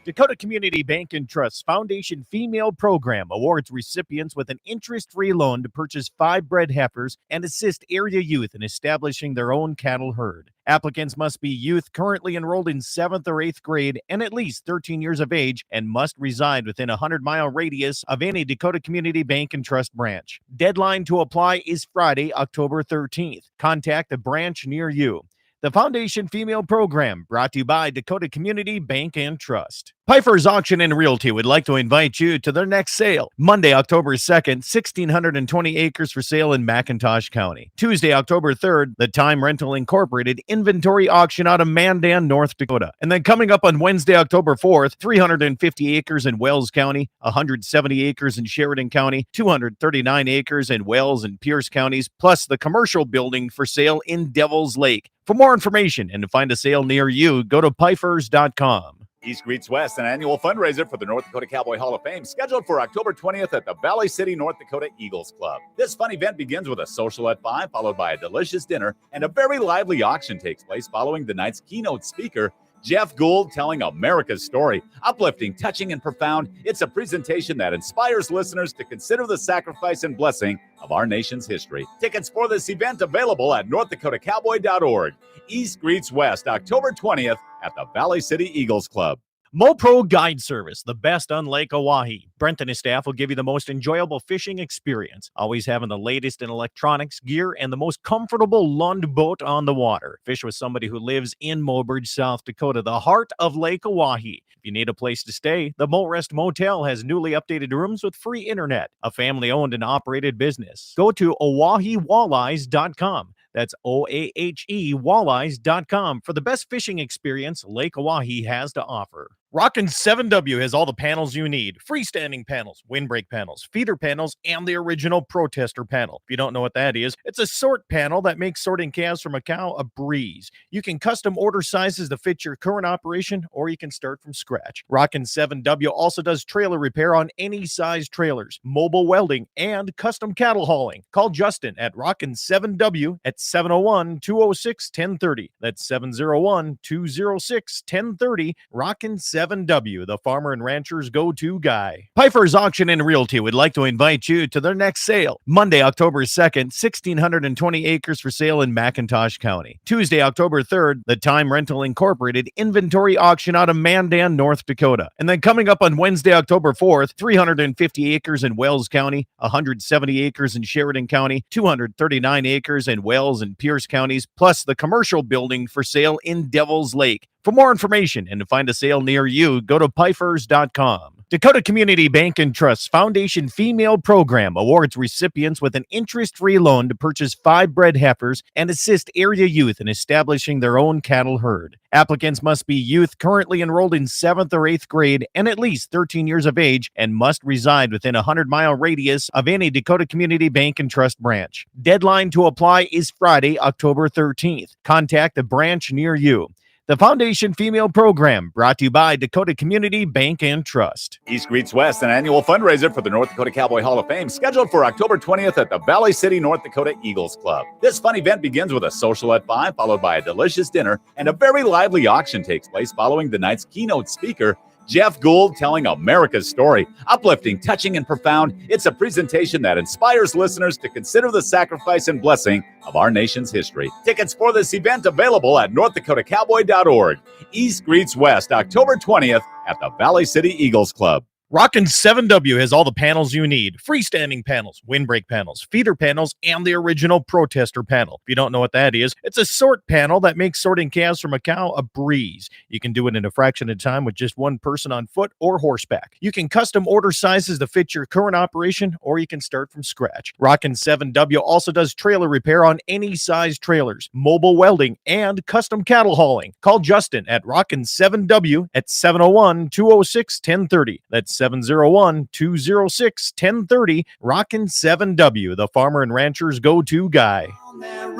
Dakota Community Bank and Trust Foundation Female Program awards recipients with an interest-free loan to purchase 5 bred heifers and assist area youth in establishing their own cattle herd. Applicants must be youth currently enrolled in 7th or 8th grade and at least 13 years of age and must reside within a 100-mile radius of any Dakota Community Bank and Trust branch. Deadline to apply is Friday, October 13th. Contact a branch near you. The Foundation Female Program, brought to you by Dakota Community Bank and Trust. Pfeiffer's Auction and Realty would like to invite you to their next sale. Monday, October 2nd, 1,620 acres for sale in McIntosh County. Tuesday, October 3rd, the Time Rental Incorporated inventory auction out of Mandan, North Dakota. And then coming up on Wednesday, October 4th, 350 acres in Wells County, 170 acres in Sheridan County, 239 acres in Wells and Pierce counties, plus the commercial building for sale in Devil's Lake. For more information and to find a sale near you, go to Pfeifers.com. East Greets West, an annual fundraiser for the North Dakota Cowboy Hall of Fame, scheduled for October 20th at the Valley City, North Dakota Eagles Club. This fun event begins with a social at 5, followed by a delicious dinner, and a very lively auction takes place following the night's keynote speaker, Jeff Gould, telling America's story. Uplifting, touching, and profound, it's a presentation that inspires listeners to consider the sacrifice and blessing of our nation's history. Tickets for this event available at northdakotakowboy.org. East Greets West, October 20th at the Valley City Eagles Club. MoPro Guide Service, the best on Lake Oahe. Brent and his staff will give you the most enjoyable fishing experience, always having the latest in electronics, gear, and the most comfortable Lund boat on the water. Fish with somebody who lives in Mobridge, South Dakota, the heart of Lake Oahe. If you need a place to stay, the Morest Motel has newly updated rooms with free internet, a family-owned and operated business. Go to OaheWalleyes.com. That's OAHE Walleyes.com for the best fishing experience Lake Oahe has to offer. Rockin' 7W has all the panels you need. Freestanding panels, windbreak panels, feeder panels, and the original protester panel. If you don't know what that is, it's a sort panel that makes sorting calves from a cow a breeze. You can custom order sizes to fit your current operation, or you can start from scratch. Rockin' 7W also does trailer repair on any size trailers, mobile welding, and custom cattle hauling. Call Justin at Rockin' 7W at 701-206-1030. That's 701-206-1030. Rockin' 7W, the farmer and rancher's go-to guy. Pfeiffer's Auction and Realty would like to invite you to their next sale. Monday, October 2nd, 1,620 acres for sale in McIntosh County. Tuesday, October 3rd, the Time Rental Incorporated inventory auction out of Mandan, North Dakota. And then coming up on Wednesday, October 4th, 350 acres in Wells County, 170 acres in Sheridan County, 239 acres in Wells and Pierce counties, plus the commercial building for sale in Devil's Lake. For more information and to find a sale near you, go to Pfeifers.com. Dakota Community Bank and Trust Foundation Female Program awards recipients with an interest-free loan to purchase 5 bred heifers and assist area youth in establishing their own cattle herd. Applicants must be youth currently enrolled in 7th or 8th grade and at least 13 years of age and must reside within a 100-mile radius of any Dakota Community Bank and Trust branch. Deadline to apply is Friday, October 13th. Contact a branch near you. The Foundation Female Program, brought to you by Dakota Community Bank and Trust. East Greets West, an annual fundraiser for the North Dakota Cowboy Hall of Fame, scheduled for October 20th at the Valley City, North Dakota Eagles Club. This fun event begins with a social at 5, followed by a delicious dinner, and a very lively auction takes place following the night's keynote speaker, Jeff Gould, telling America's story. Uplifting, touching, and profound, it's a presentation that inspires listeners to consider the sacrifice and blessing of our nation's history. Tickets for this event available at northdakotakowboy.org. East Greets West, October 20th at the Valley City Eagles Club. Rockin' 7W has all the panels you need. Freestanding panels, windbreak panels, feeder panels, and the original protester panel. If you don't know what that is, it's a sort panel that makes sorting calves from a cow a breeze. You can do it in a fraction of time with just one person on foot or horseback. You can custom order sizes to fit your current operation, or you can start from scratch. Rockin' 7W also does trailer repair on any size trailers, mobile welding, and custom cattle hauling. Call Justin at Rockin' 7W at 701-206-1030. That's 701-206-1030. Rockin' 7W, the farmer and rancher's go-to guy. On that road,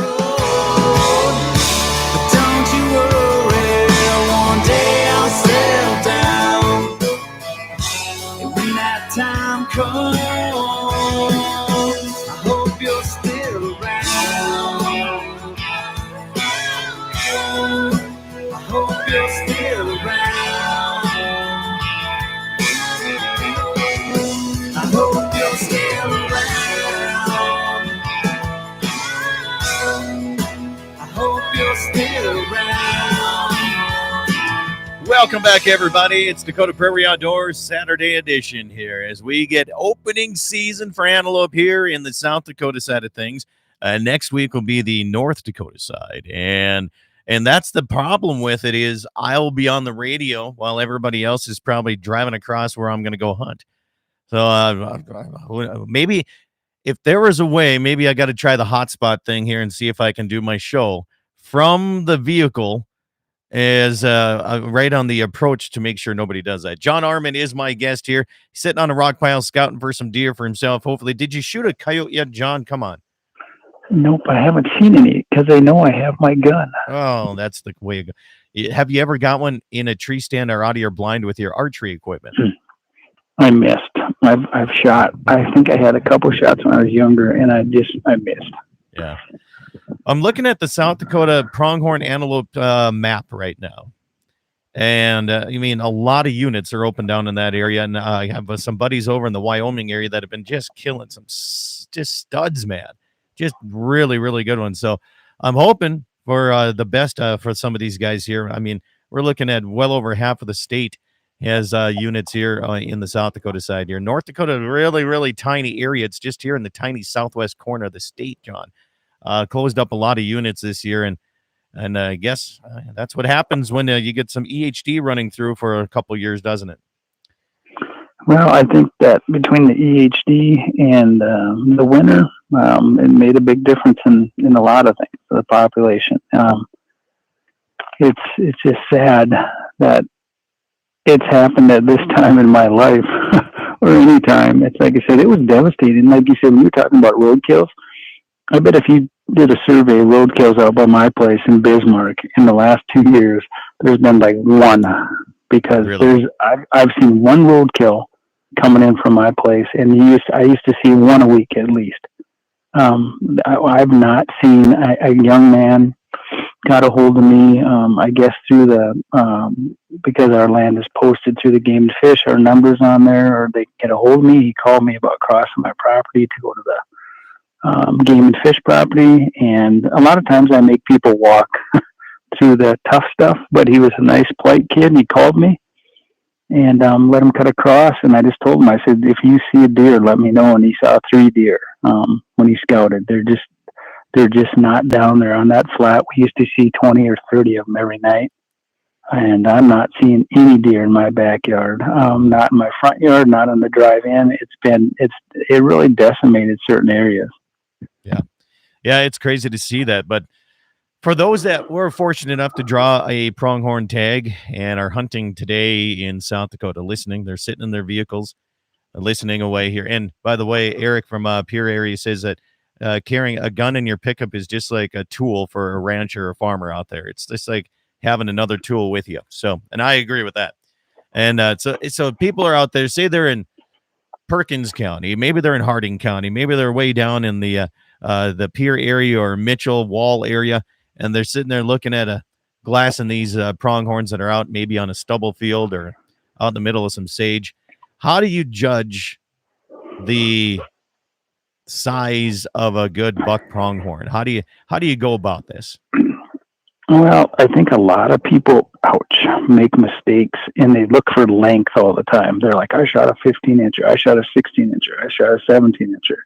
but don't you worry, one day I'll settle down. And when that time comes, I hope you're still around. I hope you're still around. I hope you're still around. I hope you're still around. Welcome back, everybody. It's Dakota Prairie Outdoors Saturday edition here as we get opening season for antelope here in the South Dakota side of things. Next week will be the North Dakota side, and that's the problem with it is I'll be on the radio while everybody else is probably driving across where I'm going to go hunt. So maybe if there was a way, maybe I got to try the hotspot thing here and see if I can do my show from the vehicle as right on the approach to make sure nobody does that. John Arman is my guest here. He's sitting on a rock pile scouting for some deer for himself. Hopefully, did you shoot a coyote yet, John? Come on. Nope, I haven't seen any because I know I have my gun. Oh, that's the way to go. Have you ever got one in a tree stand or out of your blind with your archery equipment? I missed. I've shot. I think I had a couple shots when I was younger, and I missed. Yeah. I'm looking at the South Dakota pronghorn antelope map right now. And I mean, a lot of units are open down in that area. And I have some buddies over in the Wyoming area that have been just killing some just studs, man. Just really, really good ones. So I'm hoping for the best for some of these guys here. I mean, we're looking at well over half of the state has units here in the South Dakota side here. North Dakota, really, really tiny area. It's just here in the tiny southwest corner of the state, John. Closed up a lot of units this year, and I guess that's what happens when you get some EHD running through for a couple years, doesn't it? Well, I think that between the EHD and the winter, it made a big difference in a lot of things for the population. It's just sad that it's happened at this time in my life or any time. It's like I said, it was devastating. Like you said, when you were talking about roadkills, I bet if you did a survey of roadkills out by my place in Bismarck in the last 2 years, there's been like one, because Really? I've seen one roadkill coming in from my place, and I used to see one a week at least. I've not seen a young man got a hold of me, I guess through because our land is posted through the Game and Fish, our numbers on there, or they get a hold of me. He called me about crossing my property to go to the Game and Fish property, and a lot of times I make people walk through the tough stuff, but he was a nice, polite kid. He called me and let him cut across, and I just told him, I said, if you see a deer, let me know. And he saw 3 deer when he scouted. They're just not down there on that flat. We used to see 20 or 30 of them every night, and I'm not seeing any deer in my backyard, not in my front yard, not on the drive-in. It really decimated certain areas. Yeah, it's crazy to see that. But for those that were fortunate enough to draw a pronghorn tag and are hunting today in South Dakota, listening, they're sitting in their vehicles, listening away here. And by the way, Eric from Pierre area says that carrying a gun in your pickup is just like a tool for a rancher or farmer out there. It's just like having another tool with you. So, and I agree with that. And so people are out there, say they're in Perkins County, maybe they're in Harding County, maybe they're way down in the Pierre area or Mitchell Wall area, and they're sitting there looking at a glass in these pronghorns that are out maybe on a stubble field or out in the middle of some sage. How do you judge the size of a good buck pronghorn? How do you go about this? Well, I think a lot of people, ouch, make mistakes and they look for length all the time. They're like, I shot a 15-incher, I shot a 16-incher, I shot a 17-incher.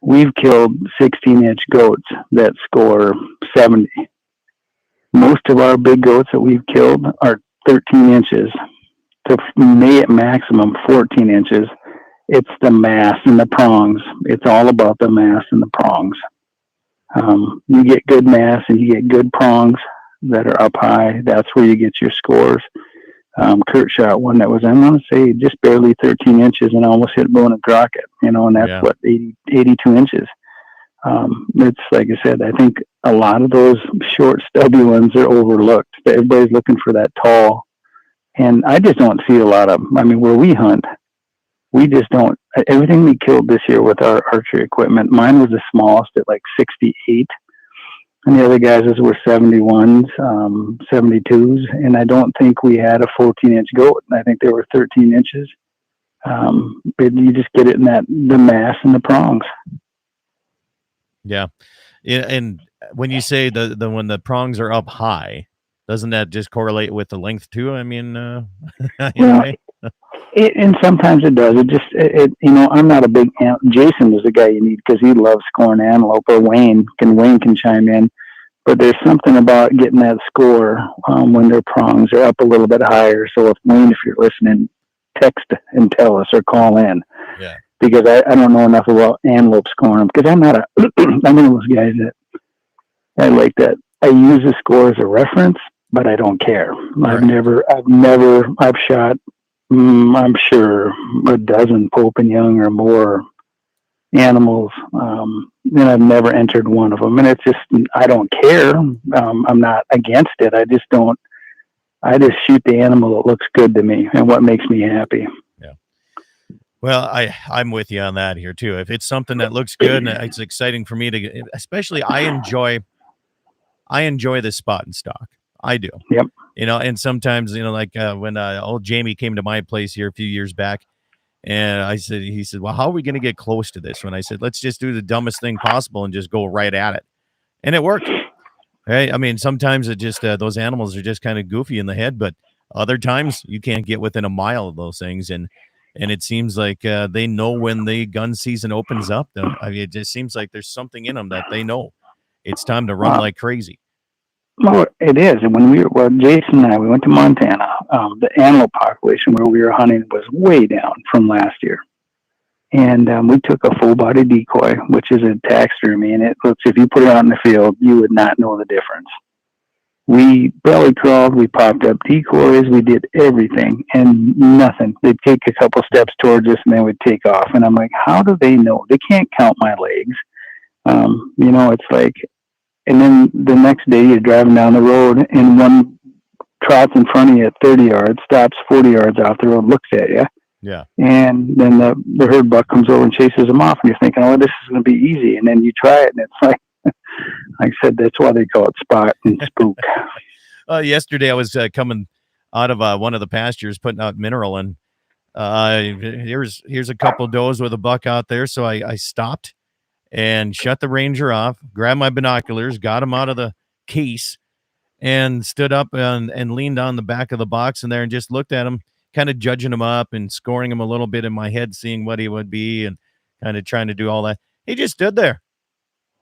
We've killed 16-inch goats that score 70. Most of our big goats that we've killed are 13 inches to may at maximum 14 inches. It's the mass and the prongs. It's all about the mass and the prongs. You get good mass and you get good prongs that are up high. That's where you get your scores. Kurt shot one that was, I'm going to say, just barely 13 inches and almost hit bone and Crockett, and that's what, 82 inches. It's like I said, I think a lot of those short, stubby ones are overlooked. Everybody's looking for that tall. And I just don't see a lot of them. I mean, where we hunt, we just don't. Everything we killed this year with our archery equipment, mine was the smallest at like 68. And the other guys' were 71s, 72s. And I don't think we had a 14-inch goat. I think they were 13 inches. But you just get it in the mass and the prongs. Yeah. And when you say the when the prongs are up high, doesn't that just correlate with the length too? I mean, and sometimes it does. I'm not a big Jason is the guy you need because he loves scoring antelope. Or Wayne can chime in, but there's something about getting that score when their prongs are up a little bit higher. So if you're listening, text and tell us or call in. Yeah. Because I don't know enough about antelope scoring because I'm not I'm one of those guys that I like that. I use the score as a reference, but I don't care. Right. I've shot, I'm sure, a dozen Pope and Young or more animals, and I've never entered one of them. And it's just, I don't care. I'm not against it. I just shoot the animal that looks good to me and what makes me happy. Well, I'm with you on that here too. If it's something that looks good and it's exciting for me to, especially I enjoy the spot and stock. I do. Yep. And sometimes, like when old Jamie came to my place here a few years back, and he said, well, how are we going to get close to this? When I said, let's just do the dumbest thing possible and just go right at it. And it worked. Right. I mean, sometimes it just, those animals are just kind of goofy in the head, but other times you can't get within a mile of those things. And it seems like they know when the gun season opens up. I mean, it just seems like there's something in them that they know it's time to run like crazy. Well, it is. And when Jason and I, we went to Montana, the antelope population where we were hunting was way down from last year. And we took a full body decoy, which is a taxidermy, and it looks, if you put it out in the field, you would not know the difference. We belly crawled, we popped up decoys, we did everything, and nothing. They'd take a couple steps towards us, and they would take off. And I'm like, how do they know? They can't count my legs. It's like, and then the next day you're driving down the road, and one trots in front of you at 30 yards, stops 40 yards off the road, looks at you. Yeah. And then the herd buck comes over and chases them off, and you're thinking, oh, this is going to be easy. And then you try it, and it's like I said, that's why they call it spot and spook. Yesterday I was coming out of one of the pastures putting out mineral, and here's a couple does with a buck out there. So I stopped and shut the Ranger off, grabbed my binoculars, got him out of the case, and stood up and leaned on the back of the box in there and just looked at him, kind of judging him up and scoring him a little bit in my head, seeing what he would be and kind of trying to do all that. He just stood there.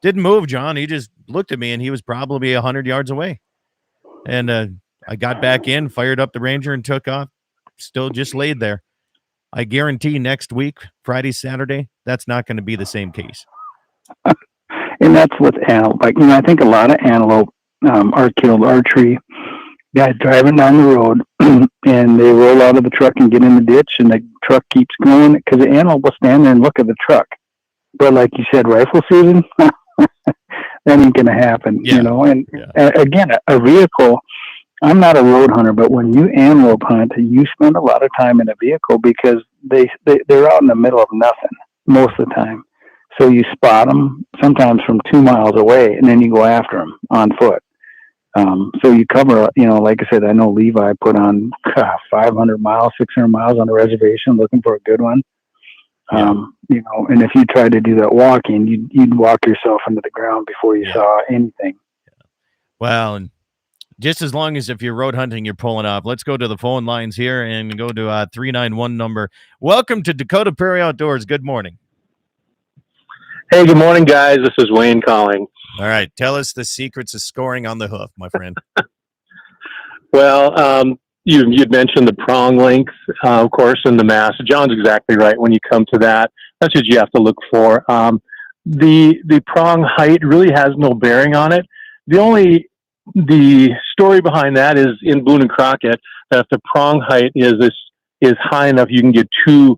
Didn't move, John. He just looked at me, and he was probably 100 yards away. And I got back in, fired up the Ranger, and took off. Still just laid there. I guarantee next week, Friday, Saturday, that's not going to be the same case. And that's with antelope. Like, I think a lot of antelope are killed archery. Guys driving down the road, and they roll out of the truck and get in the ditch, and the truck keeps going because the antelope will stand there and look at the truck. But like you said, rifle season, that ain't going to happen, And again, a vehicle, I'm not a road hunter, but when you antelope hunt, you spend a lot of time in a vehicle because they're out in the middle of nothing most of the time. So you spot them sometimes from 2 miles away, and then you go after them on foot. So you cover, like I said, I know Levi put on 500 miles, 600 miles on a reservation looking for a good one. And if you tried to do that walking, you'd walk yourself into the ground before you saw anything. Well, and Just as long as if you're road hunting, you're pulling off. Let's go to the phone lines here and go to 391 number. Welcome to Dakota Prairie Outdoors. Good morning. Hey, good morning, guys. This is Wayne calling. All right. Tell us the secrets of scoring on the hoof, my friend. Well, you'd mentioned the prong length, of course, and the mass. John's exactly right. When you come to that, that's what you have to look for. The prong height really has no bearing on it. The story behind that is in Boone and Crockett that if the prong height is high enough, you can get two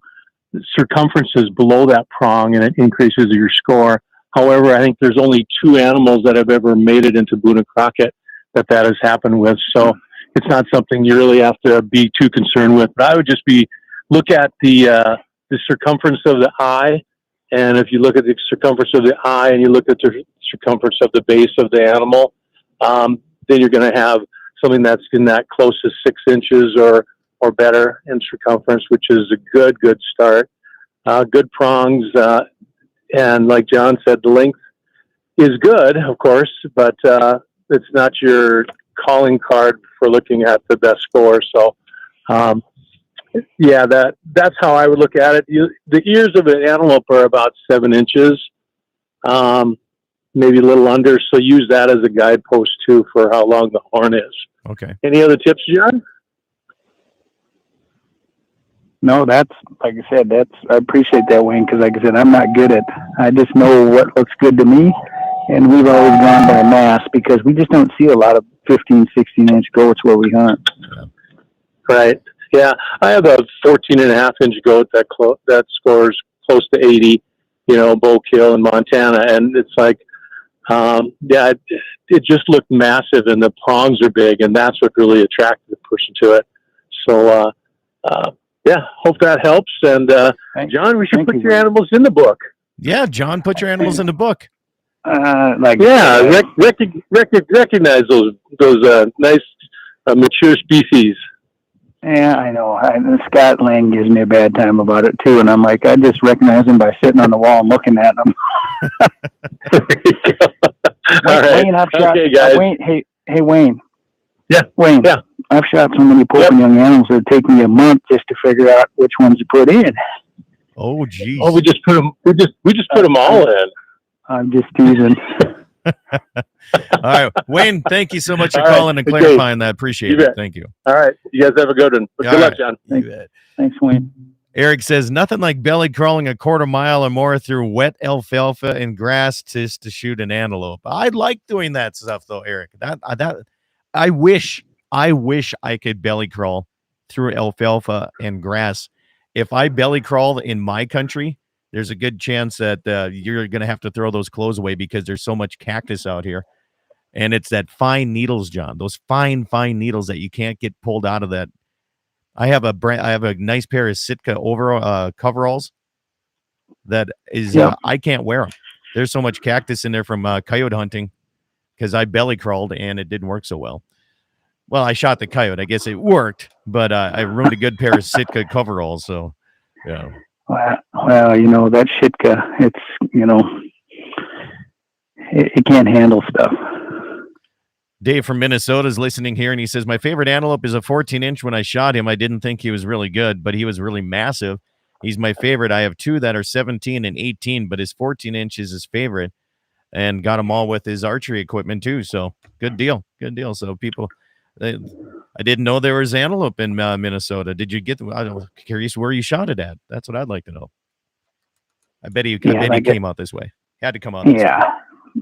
circumferences below that prong, and it increases your score. However, I think there's only two animals that have ever made it into Boone and Crockett that has happened with. So it's not something you really have to be too concerned with. But I would just look at the circumference of the eye. And if you look at the circumference of the eye and you look at the circumference of the base of the animal, then you're going to have something that's in that close to 6 inches or better in circumference, which is a good start. Good prongs. And like John said, the length is good, of course, but it's not your calling card for looking at the best score. So, yeah, that's how I would look at it. The ears of an antelope are about 7 inches, maybe a little under. So use that as a guidepost too for how long the horn is. Okay. Any other tips, John? No, that's, like I said, I appreciate that, Wayne, because like I said, I'm not good at, I just know what looks good to me. And we've always gone by mass because we just don't see a lot of 15, 16-inch goats where we hunt. Right. Yeah. I have a 14.5-inch goat that scores close to 80, Bow Kill in Montana. And it's like, it just looked massive and the prongs are big, and that's what really attracted the person to it. So, hope that helps. And John, we should put your animals in the book. Yeah, John, put your animals in the book. Recognize those nice mature species. Yeah, I know. Scott Lang gives me a bad time about it too, and I'm like, I just recognize them by sitting on the wall and looking at them. Wayne, I've shot. Okay, guys. Hey, Wayne. Yeah. Wayne. Yeah. I've shot so many pooping young animals that take me a month just to figure out which ones to put in. Oh, geez. Oh, we just put them. We just put them all in. I'm just teasing. All right, Wayne, thank you so much for calling and clarifying that. Appreciate it. Thank you. All right. You guys have a good one. Good luck, John. Thanks, Wayne. Eric says, nothing like belly crawling a quarter mile or more through wet alfalfa and grass just to shoot an antelope. I like doing that stuff, though, Eric. I wish I could belly crawl through alfalfa and grass. If I belly crawl in my country, there's a good chance that you're going to have to throw those clothes away because there's so much cactus out here. And it's that fine needles, John, those fine needles that you can't get pulled out of that. I have a nice pair of Sitka coveralls that is, I can't wear them. There's so much cactus in there from coyote hunting because I belly crawled and it didn't work so well. Well, I shot the coyote. I guess it worked, but I ruined a good pair of Sitka coveralls. So, yeah. Well, that Sitka, it's, it can't handle stuff. Dave from Minnesota is listening here, and he says, my favorite antelope is a 14-inch. When I shot him, I didn't think he was really good, but he was really massive. He's my favorite. I have two that are 17 and 18, but his 14-inch is his favorite, and got them all with his archery equipment too. So good deal. So people, I didn't know there was antelope in Minnesota. Did you get? I'm curious where you shot it at. That's what I'd like to know. I bet he came out this way. Had to come out. This way.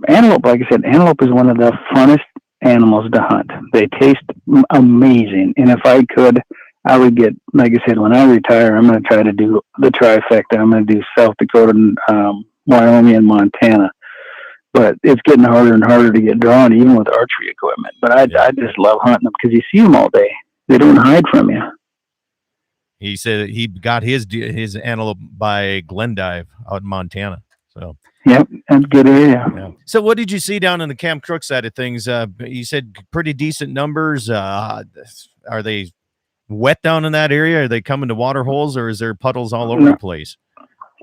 Antelope, like I said, antelope is one of the funnest animals to hunt. They taste amazing, and if I could, I would get, like I said, when I retire, I'm going to try to do the trifecta. I'm going to do South Dakota, Wyoming, and Montana. But it's getting harder and harder to get drawn, even with archery equipment. But I just love hunting them because you see them all day. They don't hide from you. He said he got his antelope by Glendive out in Montana. So. Yep, that's a good area. Yeah. So what did you see down in the Camp Crook side of things? You said pretty decent numbers. Are they wet down in that area? Are they coming to water holes, or is there puddles all over the place?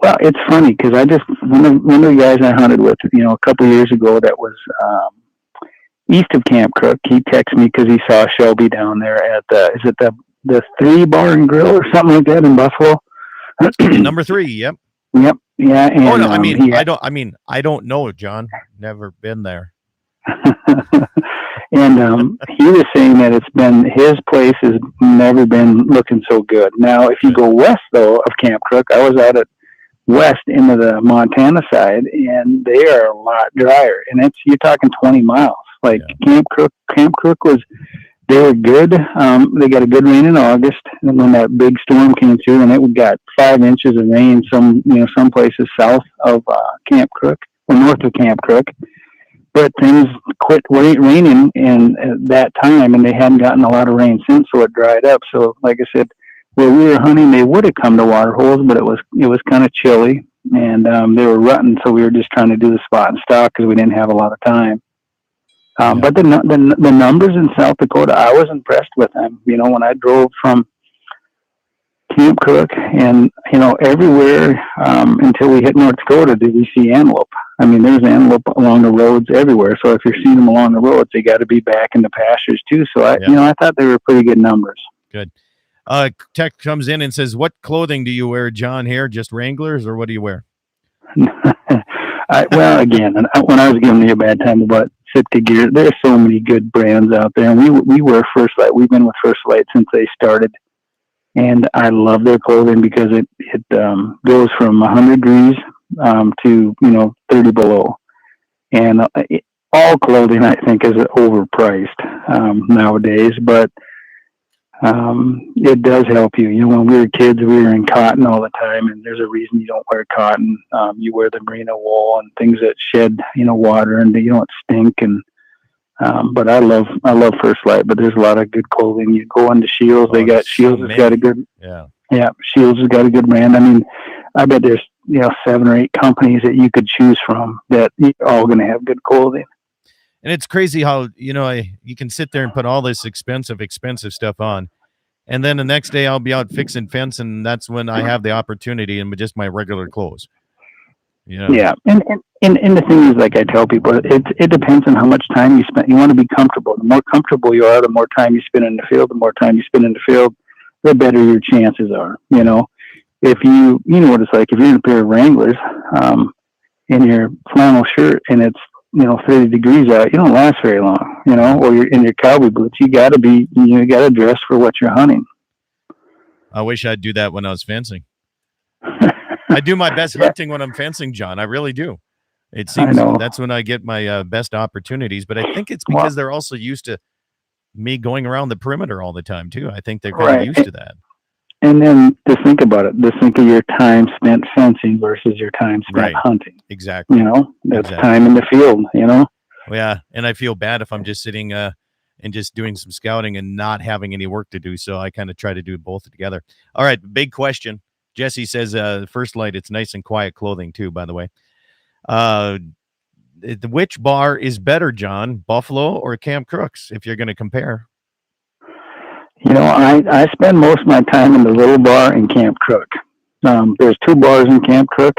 Well, it's funny because one of the guys I hunted with, a couple of years ago, that was east of Camp Crook. He texted me because he saw Shelby down there at the 3 Bar and Grill or something like that in Buffalo. Number 3. Yep. Yep. Yeah. And, oh no, I don't know, John. Never been there. And he was saying that his place has never been looking so good. Now, if you go west though of Camp Crook, I was out at west into the Montana side, and they are a lot drier. And you're talking 20 miles. Like Camp Crook they were good. They got a good rain in August, and when that big storm came through, and it got 5 inches of rain. Some places south of Camp Crook or north of Camp Crook. But things quit raining in that time, and they hadn't gotten a lot of rain since, so it dried up. So, like I said, where we were hunting, they would have come to water holes, but it was kind of chilly, and they were rutting. So we were just trying to do the spot and stock because we didn't have a lot of time. But the numbers in South Dakota, I was impressed with them. When I drove from Camp Crook and everywhere until we hit North Dakota, did we see antelope? I mean, there's antelope along the roads everywhere. So if you're seeing them along the roads, they got to be back in the pastures too. So I thought they were pretty good numbers. Good. Tech comes in and says, "What clothing do you wear, John? Here, just Wranglers, or what do you wear?" Well, again, when I was giving you a bad time about Sitka gear, there's so many good brands out there, and we wear First Light. We've been with First Light since they started, and I love their clothing because it goes from 100 degrees to 30 below, and all clothing I think is overpriced nowadays, but it does help you. When we were kids, we were in cotton all the time, and there's a reason you don't wear cotton. You wear the merino wool and things that shed water and they don't stink. And but I love First Light, but there's a lot of good clothing. You go into Shields, Shields has got a good Shields has got a good brand. I mean, I bet there's 7 or 8 companies that you could choose from that you're all going to have good clothing. And it's crazy how, you can sit there and put all this expensive stuff on. And then the next day I'll be out fixing fence, and that's when I have the opportunity in just my regular clothes. Yeah. And the thing is, like I tell people, it depends on how much time you spend. You want to be comfortable. The more comfortable you are, the more time you spend in the field. The more time you spend in the field, the better your chances are. If you know what it's like, if you're in a pair of Wranglers, in your flannel shirt and it's 30 degrees out, you don't last very long, or you're in your cowboy boots. You got to dress for what you're hunting. I wish I'd do that when I was fencing. I do my best hunting when I'm fencing, John. I really do. It seems that's when I get my best opportunities, but I think it's because they're also used to me going around the perimeter all the time too. I think they're kind of used to that. And then to think about it, to think of your time spent fencing versus your time spent hunting. Exactly. That's time in the field, Yeah. And I feel bad if I'm just sitting and just doing some scouting and not having any work to do. So I kind of try to do both together. All right. Big question. Jesse says, First Light, it's nice and quiet clothing too, by the way. Which bar is better, John? Buffalo or Camp Crooks, if you're going to compare? I spend most of my time in the little bar in Camp Crook. There's 2 bars in Camp Crook,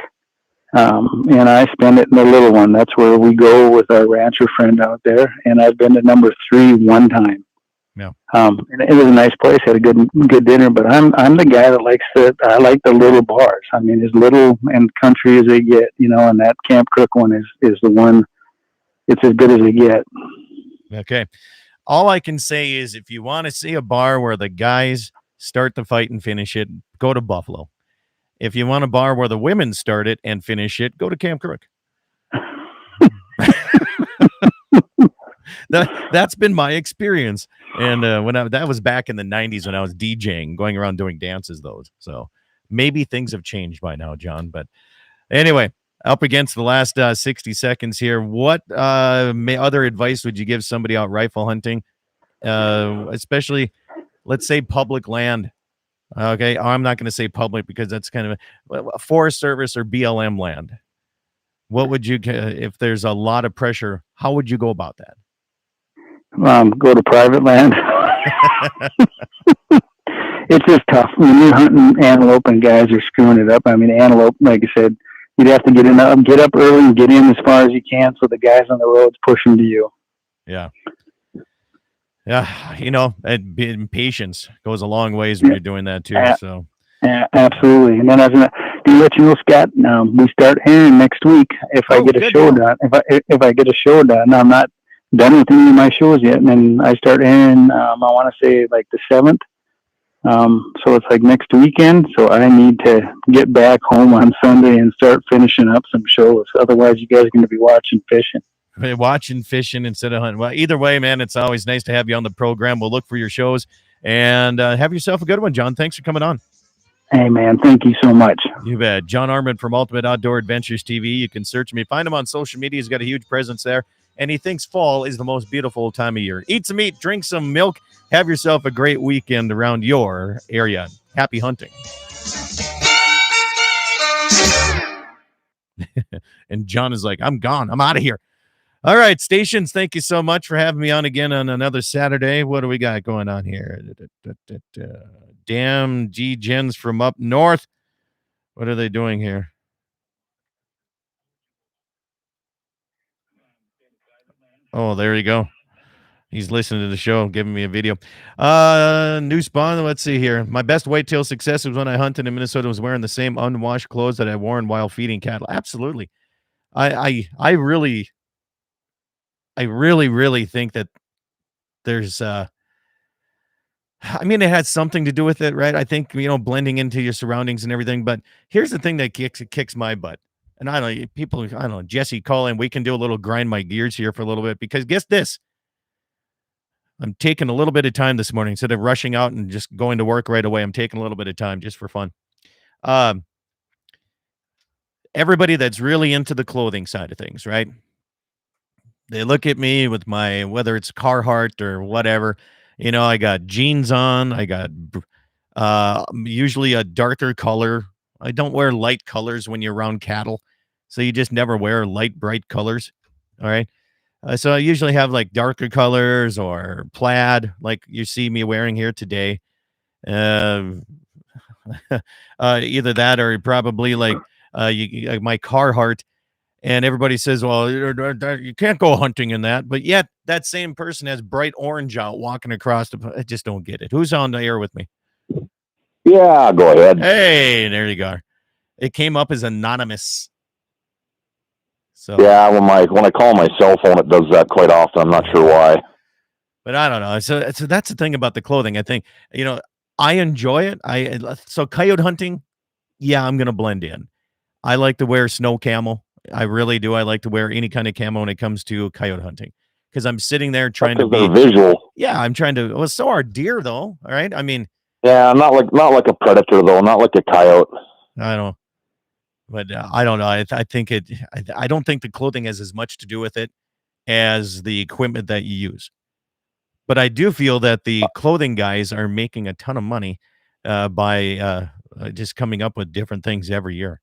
and I spend it in the little one. That's where we go with our rancher friend out there, and I've been to number 3 one time. Yeah. And it was a nice place. Had a good dinner, but I'm the guy that I like the little bars. I mean, as little and country as they get, and that Camp Crook one is the one. It's as good as they get. Okay. All I can say is if you want to see a bar where the guys start the fight and finish it, go to Buffalo. If you want a bar where the women start it and finish it, go to Camp Crook. That's been my experience. And that was back in the 90s when I was DJing, going around doing dances, those. So maybe things have changed by now, John. But anyway, up against the last 60 seconds here. What other advice would you give somebody out rifle hunting, especially, let's say, public land? Okay, I'm not going to say public because that's kind of a Forest Service or BLM land. What would you, if there's a lot of pressure, how would you go about that? Go to private land. It's just tough when you're hunting antelope and guys are screwing it up. I mean, antelope, like I said, you'd have to get up early and get in as far as you can so the guys on the roads push them to you. Yeah. Yeah. You know, patience goes a long ways when you're doing that too. Yeah. So, Absolutely. And then I was gonna let you know, Scott. We start airing next week. If I get a good show deal. done, if I get a show done, I'm not done with any of my shows yet. And then I start airing. I want to say like the 7th. So it's like next weekend. So I need to get back home on Sunday and start finishing up some shows. Otherwise, you guys are going to be watching fishing. Watching fishing instead of hunting. Well, either way, man, it's always nice to have you on the program. We'll look for your shows and have yourself a good one, John. Thanks for coming on. Hey, man, thank you so much. You bet. John Arman from Ultimate Outdoor Adventures TV. You can search me. Find him on social media. He's got a huge presence there. And he thinks fall is the most beautiful time of year. Eat some meat, drink some milk. Have yourself a great weekend around your area. Happy hunting. And John is like, I'm gone. I'm out of here. All right, stations, thank you so much for having me on again on another Saturday. What do we got going on here? Damn G-Gens from up north. What are they doing here? Oh, there you go. He's listening to the show, giving me a video. New spawn. Let's see here. My best whitetail success was when I hunted in Minnesota. Was wearing the same unwashed clothes that I wore while feeding cattle. Absolutely. I really think that there's I mean, it has something to do with it, right? I think, blending into your surroundings and everything. But here's the thing that kicks my butt. And I don't know, people, I don't know, Jesse, call in. We can do a little grind my gears here for a little bit because guess this. I'm taking a little bit of time this morning instead of rushing out and just going to work right away. I'm taking a little bit of time just for fun. Everybody that's really into the clothing side of things, right? They look at me with my, whether it's Carhartt or whatever, I got jeans on. I got usually a darker color. I don't wear light colors when you're around cattle. So you just never wear light, bright colors. All right. So I usually have like darker colors or plaid, like you see me wearing here today. Either that or probably like my Carhartt. And everybody says, well, you can't go hunting in that. But yet that same person has bright orange out walking across. I just don't get it. Who's on the air with me? Yeah, go ahead. Hey, there you go. It came up as anonymous. So yeah, when I call my cell phone, it does that quite often. I'm not sure why. But I don't know. So that's the thing about the clothing. I think, I enjoy it. So coyote hunting, yeah, I'm going to blend in. I like to wear snow camel. I really do. I like to wear any kind of camo when it comes to coyote hunting because I'm sitting there trying to be visual. Yeah, I'm trying to. Well, so are deer, though. All right. I mean, yeah, not like a predator though, not like a coyote. I don't. But I don't know. I think it. I don't think the clothing has as much to do with it as the equipment that you use. But I do feel that the clothing guys are making a ton of money by just coming up with different things every year.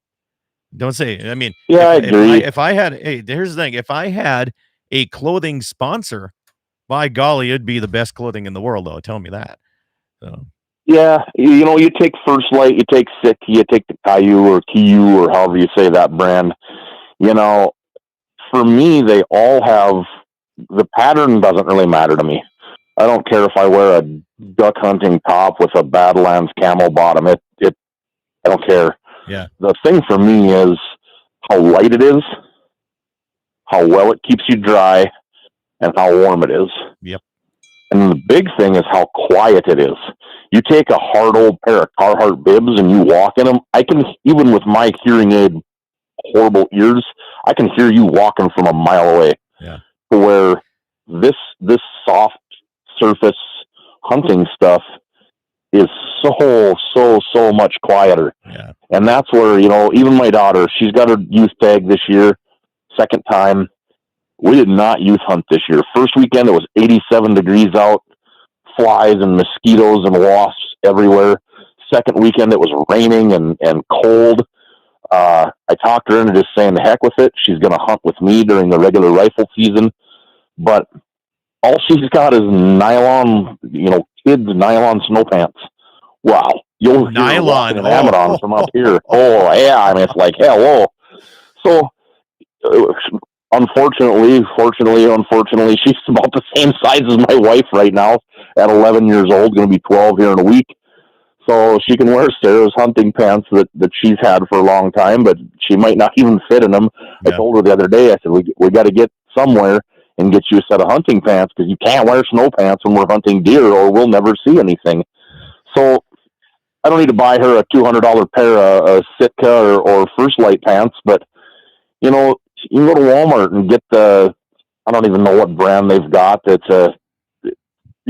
Don't say. I mean, yeah, I agree. If I had, here's the thing. If I had a clothing sponsor, by golly, it'd be the best clothing in the world. Though, tell me that. So. Yeah, you take First Light, you take Sick, you take the Caillou or however you say that brand. For me, they all have the pattern doesn't really matter to me. I don't care if I wear a duck hunting top with a Badlands camo bottom. I don't care. Yeah. The thing for me is how light it is, how well it keeps you dry, and how warm it is. Yep. And the big thing is how quiet it is. You take a hard old pair of Carhartt bibs and you walk in them. I can, even with my hearing aid horrible ears, I can hear you walking from a mile away. Yeah. To where this soft surface hunting stuff is so much quieter. Yeah. And that's where, even my daughter, she's got her youth tag this year, second time. We did not youth hunt this year. First weekend, it was 87 degrees out, flies and mosquitoes and wasps everywhere. Second weekend, it was raining and cold. I talked her into just saying the heck with it. She's going to hunt with me during the regular rifle season. But all she's got is nylon, kids' nylon snow pants. Wow. You'll hear walking an Amadon from up here. Oh, yeah. I mean, it's like, hello. So unfortunately, she's about the same size as my wife right now at 11 years old, going to be 12 here in a week. So she can wear Sarah's hunting pants that she's had for a long time, but she might not even fit in them. Yeah. I told her the other day, I said, we got to get somewhere and get you a set of hunting pants because you can't wear snow pants when we're hunting deer or we'll never see anything. So I don't need to buy her a $200 pair of Sitka or First Light pants, but, you know, you can go to Walmart and get I don't even know what brand they've got. You're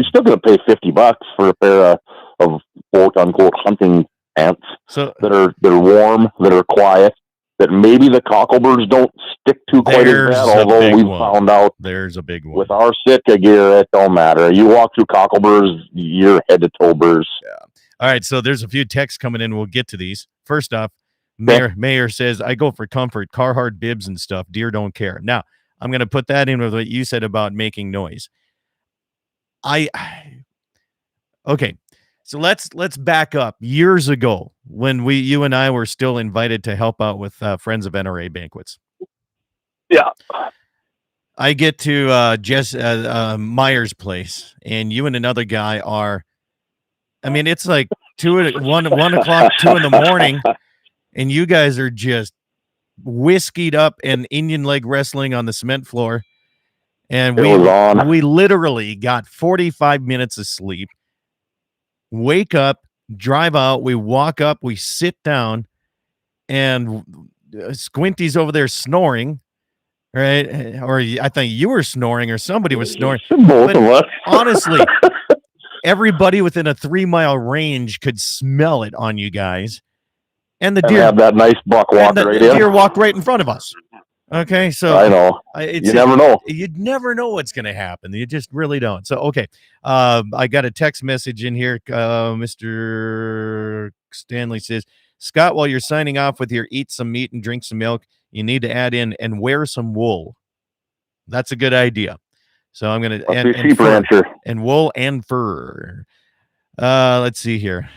still going to pay $50 for a pair of quote unquote hunting pants that are warm, that are quiet, that maybe the cockleburs don't stick to quite as bad. Although we've found out there's a big one with our Sitka gear, it don't matter. You walk through cockleburs, you're head to toe burrs. Yeah. All right, so there's a few texts coming in. We'll get to these. First off, Mayor says, I go for comfort, Carhartt bibs and stuff. Deer don't care. Now, I'm going to put that in with what you said about making noise. Okay, so let's back up. Years ago, when you and I were still invited to help out with Friends of NRA banquets. Yeah. I get to Meyer's place, and you and another guy are, I mean, it's like 1 o'clock, 2 in the morning, and you guys are just whiskeyed up and Indian leg wrestling on the cement floor. And we literally got 45 minutes of sleep, wake up, drive out, we walk up, we sit down, and Squinty's over there snoring, right? Or I think you were snoring or somebody was snoring. Both of us. Honestly, everybody within a 3-mile range could smell it on you guys. And the deer have that nice buck walk the deer walked right in front of us. Okay, so I know. You never know. You'd never know what's going to happen. You just really don't. So, okay, I got a text message in here. Mr. Stanley says, Scott, while you're signing off with your eat some meat and drink some milk, you need to add in and wear some wool. That's a good idea. So I'm going to and wool and fur. Let's see here.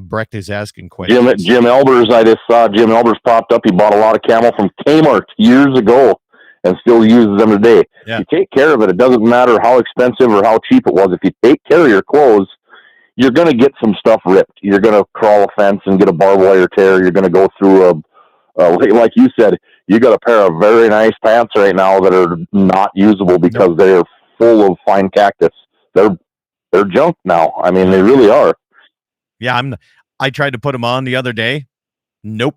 Brecht is asking questions. Jim Elbers, I just saw Jim Elbers popped up. He bought a lot of camel from Kmart years ago and still uses them today. Yeah. You take care of it. It doesn't matter how expensive or how cheap it was. If you take care of your clothes, you're going to get some stuff ripped. You're going to crawl a fence and get a barbed wire tear. You're going to go through like you said, you got a pair of very nice pants right now that are not usable because they're full of fine cactus. They're junk now. I mean, they really are. Yeah, I tried to put them on the other day. Nope,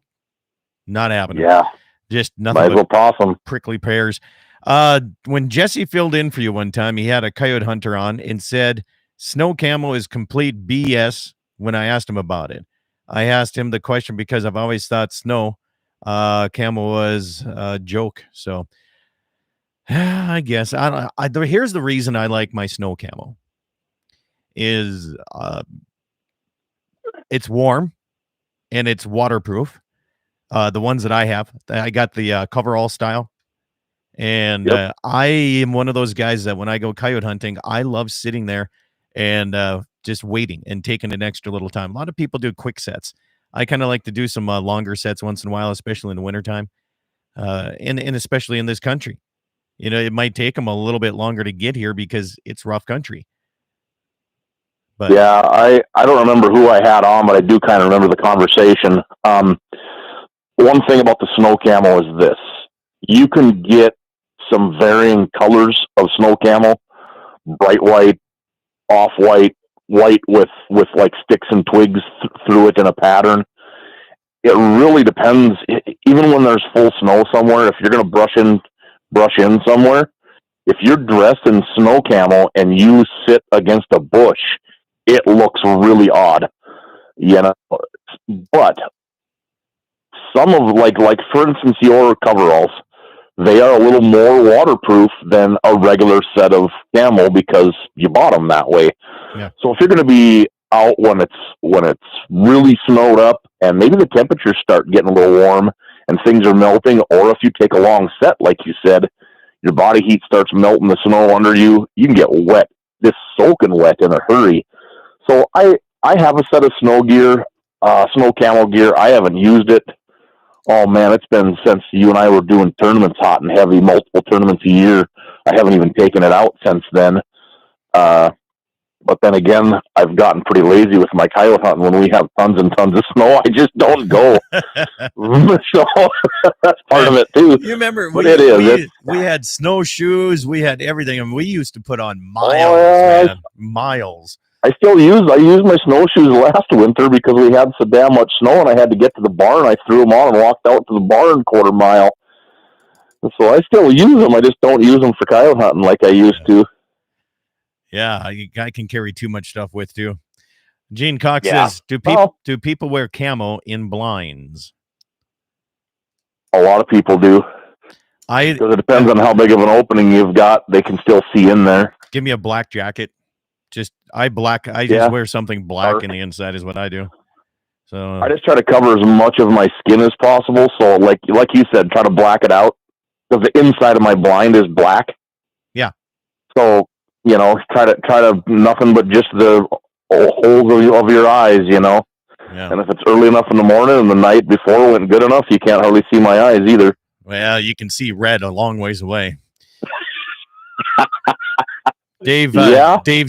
not happening. Yeah, just nothing. Might as well toss them. Prickly pears. When Jesse filled in for you one time, he had a coyote hunter on and said snow camo is complete BS. When I asked him about it, I asked him the question because I've always thought snow camo was a joke. So I guess here's the reason I like my snow camo. Is it's warm and it's waterproof. The ones that I have, I got the coverall style, and I am one of those guys that when I go coyote hunting, I love sitting there and just waiting and taking an extra little time. A lot of people do quick sets. I kind of like to do some longer sets once in a while, especially in the wintertime, and especially in this country. You know, it might take them a little bit longer to get here because it's rough country. But yeah, I don't remember who I had on, but I do kind of remember the conversation. One thing about the snow camo is this. You can get some varying colors of snow camo, bright white, off-white, white with like sticks and twigs through it in a pattern. It really depends. Even when there's full snow somewhere, if you're going to brush in somewhere, if you're dressed in snow camo and you sit against a bush, it looks really odd, you know. But some of like for instance, your coveralls, they are a little more waterproof than a regular set of camo because you bought them that way. Yeah. So if you're going to be out when it's really snowed up and maybe the temperatures start getting a little warm and things are melting, or if you take a long set, like you said, your body heat starts melting the snow under you, you can get wet, just soaking wet in a hurry. So I have a set of snow gear, snow camo gear. I haven't used it Oh man, it's been since you and I were doing tournaments, hot and heavy, multiple tournaments a year. I haven't even taken it out since then. But then again, I've gotten pretty lazy with my coyote hunting. When we have tons and tons of snow, I just don't go. So that's part of it too. You remember But it is. We had snowshoes, we had everything, and we used to put on miles, man, miles. I used my snowshoes last winter because we had so damn much snow, and I had to get to the barn. I threw them on and walked out to the barn quarter mile. And so I still use them. I just don't use them for coyote hunting like I used to. Yeah, I can carry too much stuff with too. Gene Cox says, do people wear camo in blinds? A lot of people do. Because it depends on how big of an opening you've got. They can still see in there. Give me a black jacket. Just wear something black in the inside is what I do. So I just try to cover as much of my skin as possible. So like you said, try to black it out because the inside of my blind is black. Yeah. So, try to nothing but just the holes of your eyes, Yeah. And if it's early enough in the morning and the night before went good enough, you can't hardly see my eyes either. Well, you can see red a long ways away. Dave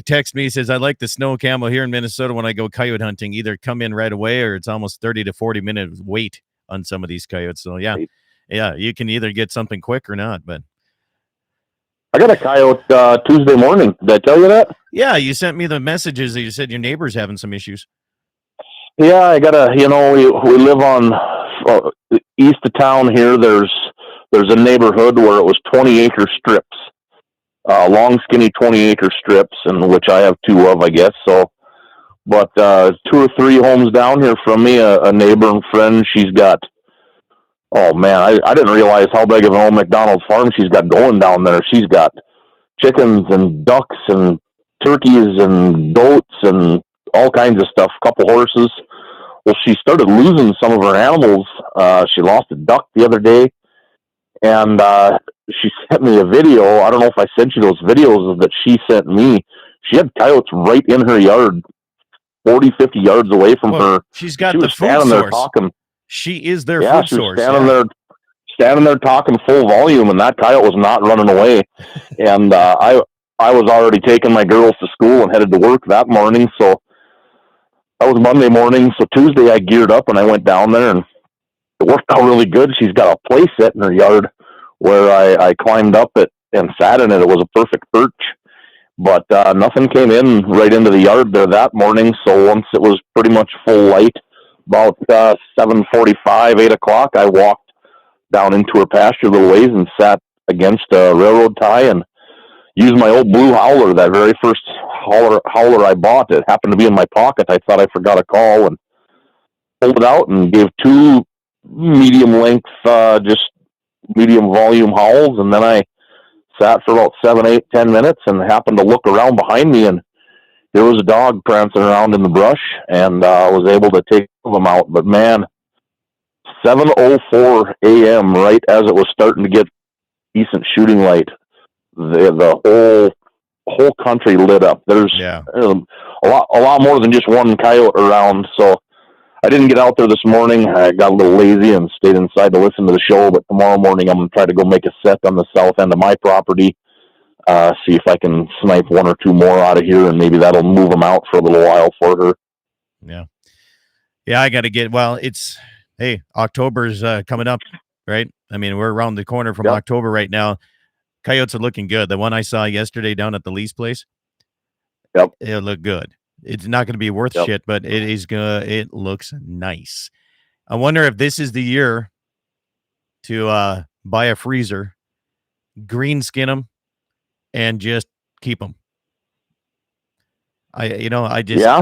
texts me, he says, I like the snow camo here in Minnesota when I go coyote hunting. Either come in right away or it's almost 30 to 40 minutes wait on some of these coyotes. So, yeah, you can either get something quick or not. But I got a coyote Tuesday morning. Did I tell you that? Yeah, you sent me the messages that you said your neighbor's having some issues. Yeah, I got we live on east of town here. There's a neighborhood where it was 20-acre strips. Long, skinny 20-acre strips, and which I have 2 of, I guess. So, but 2 or 3 homes down here from me, a neighbor and friend, she's got. Oh man, I didn't realize how big of an old McDonald's farm she's got going down there. She's got chickens and ducks and turkeys and goats and all kinds of stuff. A couple horses. Well, she started losing some of her animals. She lost a duck the other day. And she sent me a video. I don't know if I sent you those videos that she sent me. She had coyotes right in her yard, 40, 50 yards away from her. She's got the food source. There talking. She is their food source. Standing there talking full volume, and that coyote was not running away. And I was already taking my girls to school and headed to work that morning. So that was Monday morning. So Tuesday I geared up and I went down there, and it worked out really good. She's got a play set in her yard where I climbed up it and sat in it. It was a perfect perch, but nothing came in right into the yard there that morning. So once it was pretty much full light, about 7:45, 8 o'clock, I walked down into her pasture a little ways and sat against a railroad tie and used my old blue howler, that very first howler I bought. It happened to be in my pocket. I thought I forgot a call and pulled it out and gave 2 medium length, just medium volume howls, and then I sat for about 7, 8, 10 minutes and happened to look around behind me, and there was a dog prancing around in the brush, and I was able to take them out. But man, 7:04 a.m., right as it was starting to get decent shooting light, the whole country lit up. There's a lot more than just one coyote around, so I didn't get out there this morning. I got a little lazy and stayed inside to listen to the show, but tomorrow morning I'm going to try to go make a set on the south end of my property, see if I can snipe 1 or 2 more out of here, and maybe that'll move them out for a little while for her. Yeah, I got to get, October's coming up, right? I mean, we're around the corner from October right now. Coyotes are looking good. The one I saw yesterday down at the lease place, it looked good. It's not going to be worth shit, but it is good. It looks nice. I wonder if this is the year to buy a freezer, green skin them, and just keep them. I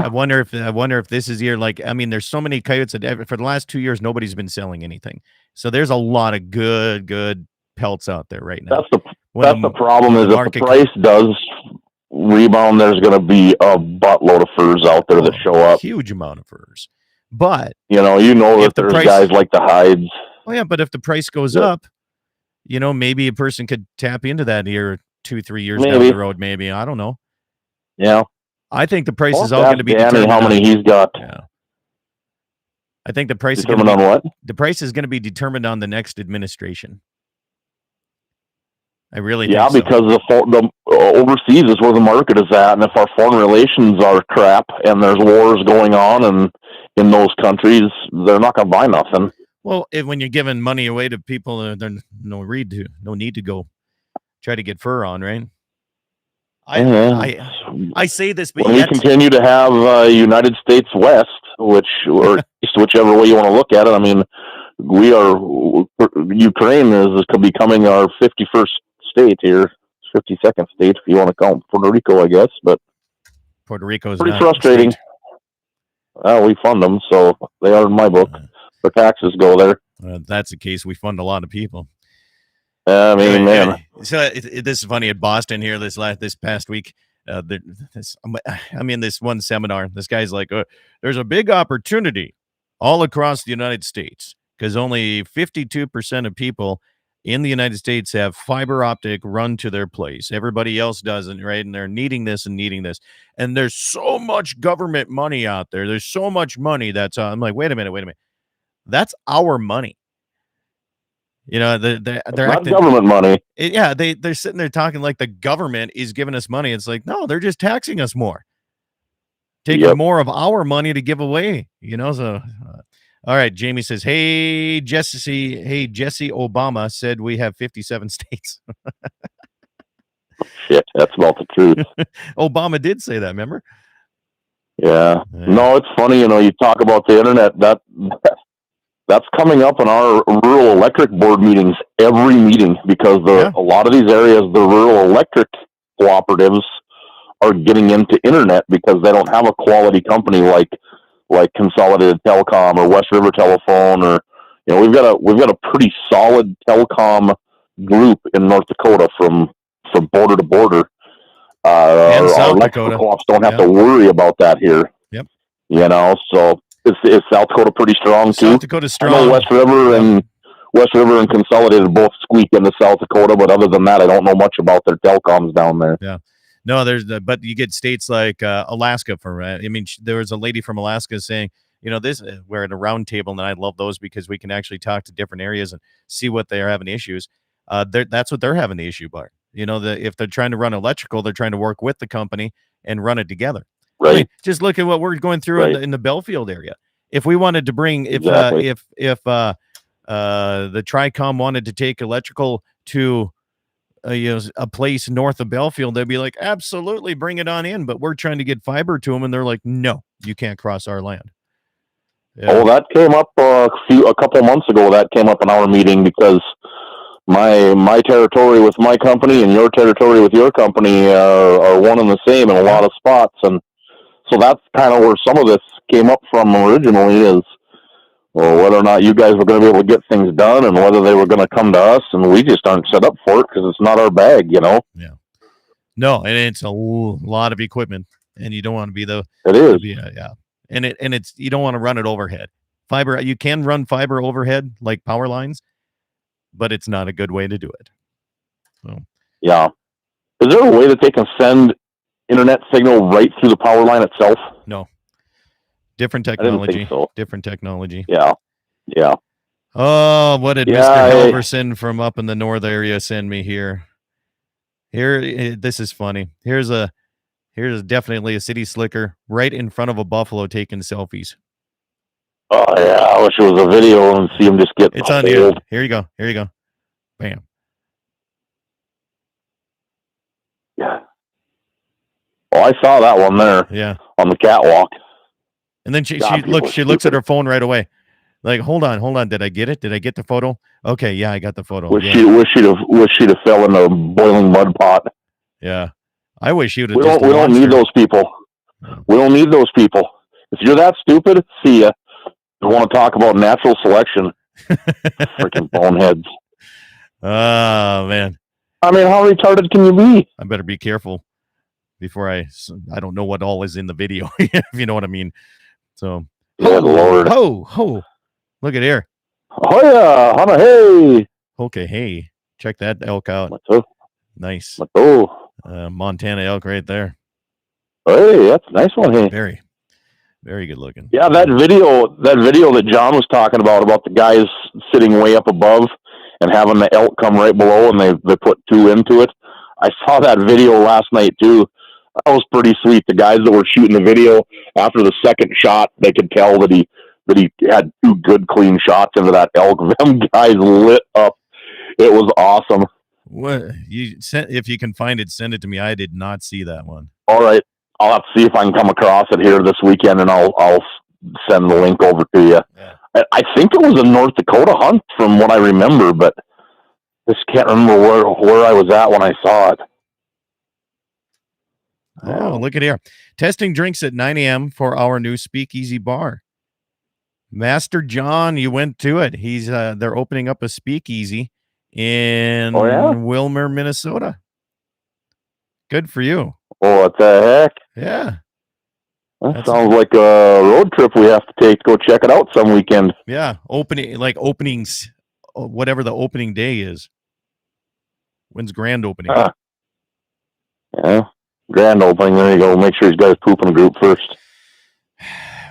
wonder if this is the year. Like, I mean, there's so many coyotes that for the last 2 years nobody's been selling anything. So there's a lot of good pelts out there right now. That's the problem. Is if the price does rebound, there's going to be a buttload of furs out there that show up. Huge amount of furs. But that there's guys like the hides. Oh yeah, but if the price goes up, maybe a person could tap into that here 2-3 years down the road. Maybe, I don't know. Yeah, I think the price is all going to be determined. How many he's got? Yeah. I think the price Determined on what? the price is going to be determined on the next administration. I really Yeah, think so. because the overseas is where the market is at, and if our foreign relations are crap and there's wars going on and in those countries, they're not going to buy nothing. Well, when you're giving money away to people, there's no need to go try to get fur on, right? I say this, but when yet we continue to have United States West, or east, whichever way you want to look at it. I mean, Ukraine is becoming our 51st state here, 52nd state if you want to count Puerto Rico, I guess. But Puerto Rico is pretty frustrating. Well, we fund them, so they are in my book. The taxes go there. That's the case. We fund a lot of people. I mean, man. So this is funny at Boston here this past week. I'm in this one seminar. This guy's like, there's a big opportunity all across the United States because only 52% of people in the United States have fiber optic run to their place. Everybody else doesn't, right? And they're needing this and needing this. And there's so much government money out there. There's so much money that's I'm like, wait a minute. That's our money. You know, they're not government money. They're sitting there talking like the government is giving us money. It's like, no, they're just taxing us more, taking more of our money to give away. You know, so all right. Jamie says, "Hey Jesse Obama said we have 57 states." Shit, that's about the truth. Obama did say that. Remember? Yeah. No, it's funny. You know, you talk about the internet. That's coming up in our rural electric board meetings, every meeting, because a lot of these areas, the rural electric cooperatives are getting into internet because they don't have a quality company like Consolidated Telecom or West River Telephone, or we've got a pretty solid telecom group in North Dakota from border to border. And South electrical Dakota co-ops don't have to worry about that here. Yep. So. Is South Dakota pretty strong too? South Dakota's strong. I know West River and Consolidated both squeak into South Dakota, but other than that, I don't know much about their telecoms down there. Yeah, no, but you get states like Alaska there was a lady from Alaska saying, we're at a round table, and I love those because we can actually talk to different areas and see what they are having issues. That's what they're having the issue by. If they're trying to run electrical, they're trying to work with the company and run it together. Right. I mean, just look at what we're going through in the Belfield area. If we wanted to bring, if the Tricom wanted to take electrical to a place north of Belfield, they'd be like, absolutely, bring it on in. But we're trying to get fiber to them, and they're like, no, you can't cross our land. Yeah. Oh, that came up a couple months ago. That came up in our meeting because my territory with my company and your territory with your company are one and the same in a lot of spots, and so that's kind of where some of this came up from originally, is whether or not you guys were going to be able to get things done and whether they were going to come to us, and we just aren't set up for it because it's not our bag, Yeah. No, and it's a lot of equipment, and you don't want to be It is. And it's you don't want to run it overhead. Fiber, you can run fiber overhead like power lines, but it's not a good way to do it. So. Yeah. Is there a way that they can send internet signal right through the power line itself? No. Different technology. I didn't think so. Different technology. Yeah. Oh, what did Mr. Helverson from up in the north area send me here? This is funny. Here's definitely a city slicker right in front of a buffalo taking selfies. Oh yeah, I wish it was a video and see him just get. It's on you. Here you go. Bam. Yeah. Oh, I saw that one there. Yeah. On the catwalk. And then she looks at her phone right away. Like, hold on. Did I get it? Did I get the photo? Okay, yeah, I got the photo. Wish she'd have fell in a boiling mud pot. Yeah. I wish she would have. We don't need those people. We don't need those people. If you're that stupid, see ya. You want to talk about natural selection? Freaking boneheads. Oh man. I mean, how retarded can you be? I better be careful before I don't know what all is in the video, if you know what I mean. So, Lord. Ho. Look at here. Oh yeah, Hana, hey. Okay, hey. Check that elk out. Nice. Oh. Montana elk right there. Hey, that's a nice one, hey. Very. Very good looking. Yeah, that video that John was talking about the guys sitting way up above and having the elk come right below, and they put 2 into it. I saw that video last night too. That was pretty sweet. The guys that were shooting the video, after the second shot, they could tell that he had 2 good clean shots into that elk. Them guys lit up. It was awesome. What you sent? If you can find it, send it to me. I did not see that one. All right, I'll have to see if I can come across it here this weekend, and I'll send the link over to you. Yeah. I think it was a North Dakota hunt from what I remember, but just can't remember where I was at when I saw it. Oh, look at here. Testing drinks at 9 a.m. for our new speakeasy bar. Master John, you went to it. He's they're opening up a speakeasy in Wilmer, Minnesota. Good for you. Oh, what the heck? Yeah. That sounds like a road trip we have to take to go check it out some weekend. Yeah. Openings, whatever the opening day is. When's grand opening? Yeah. Grand opening. There you go. Make sure he's got his pooping group first.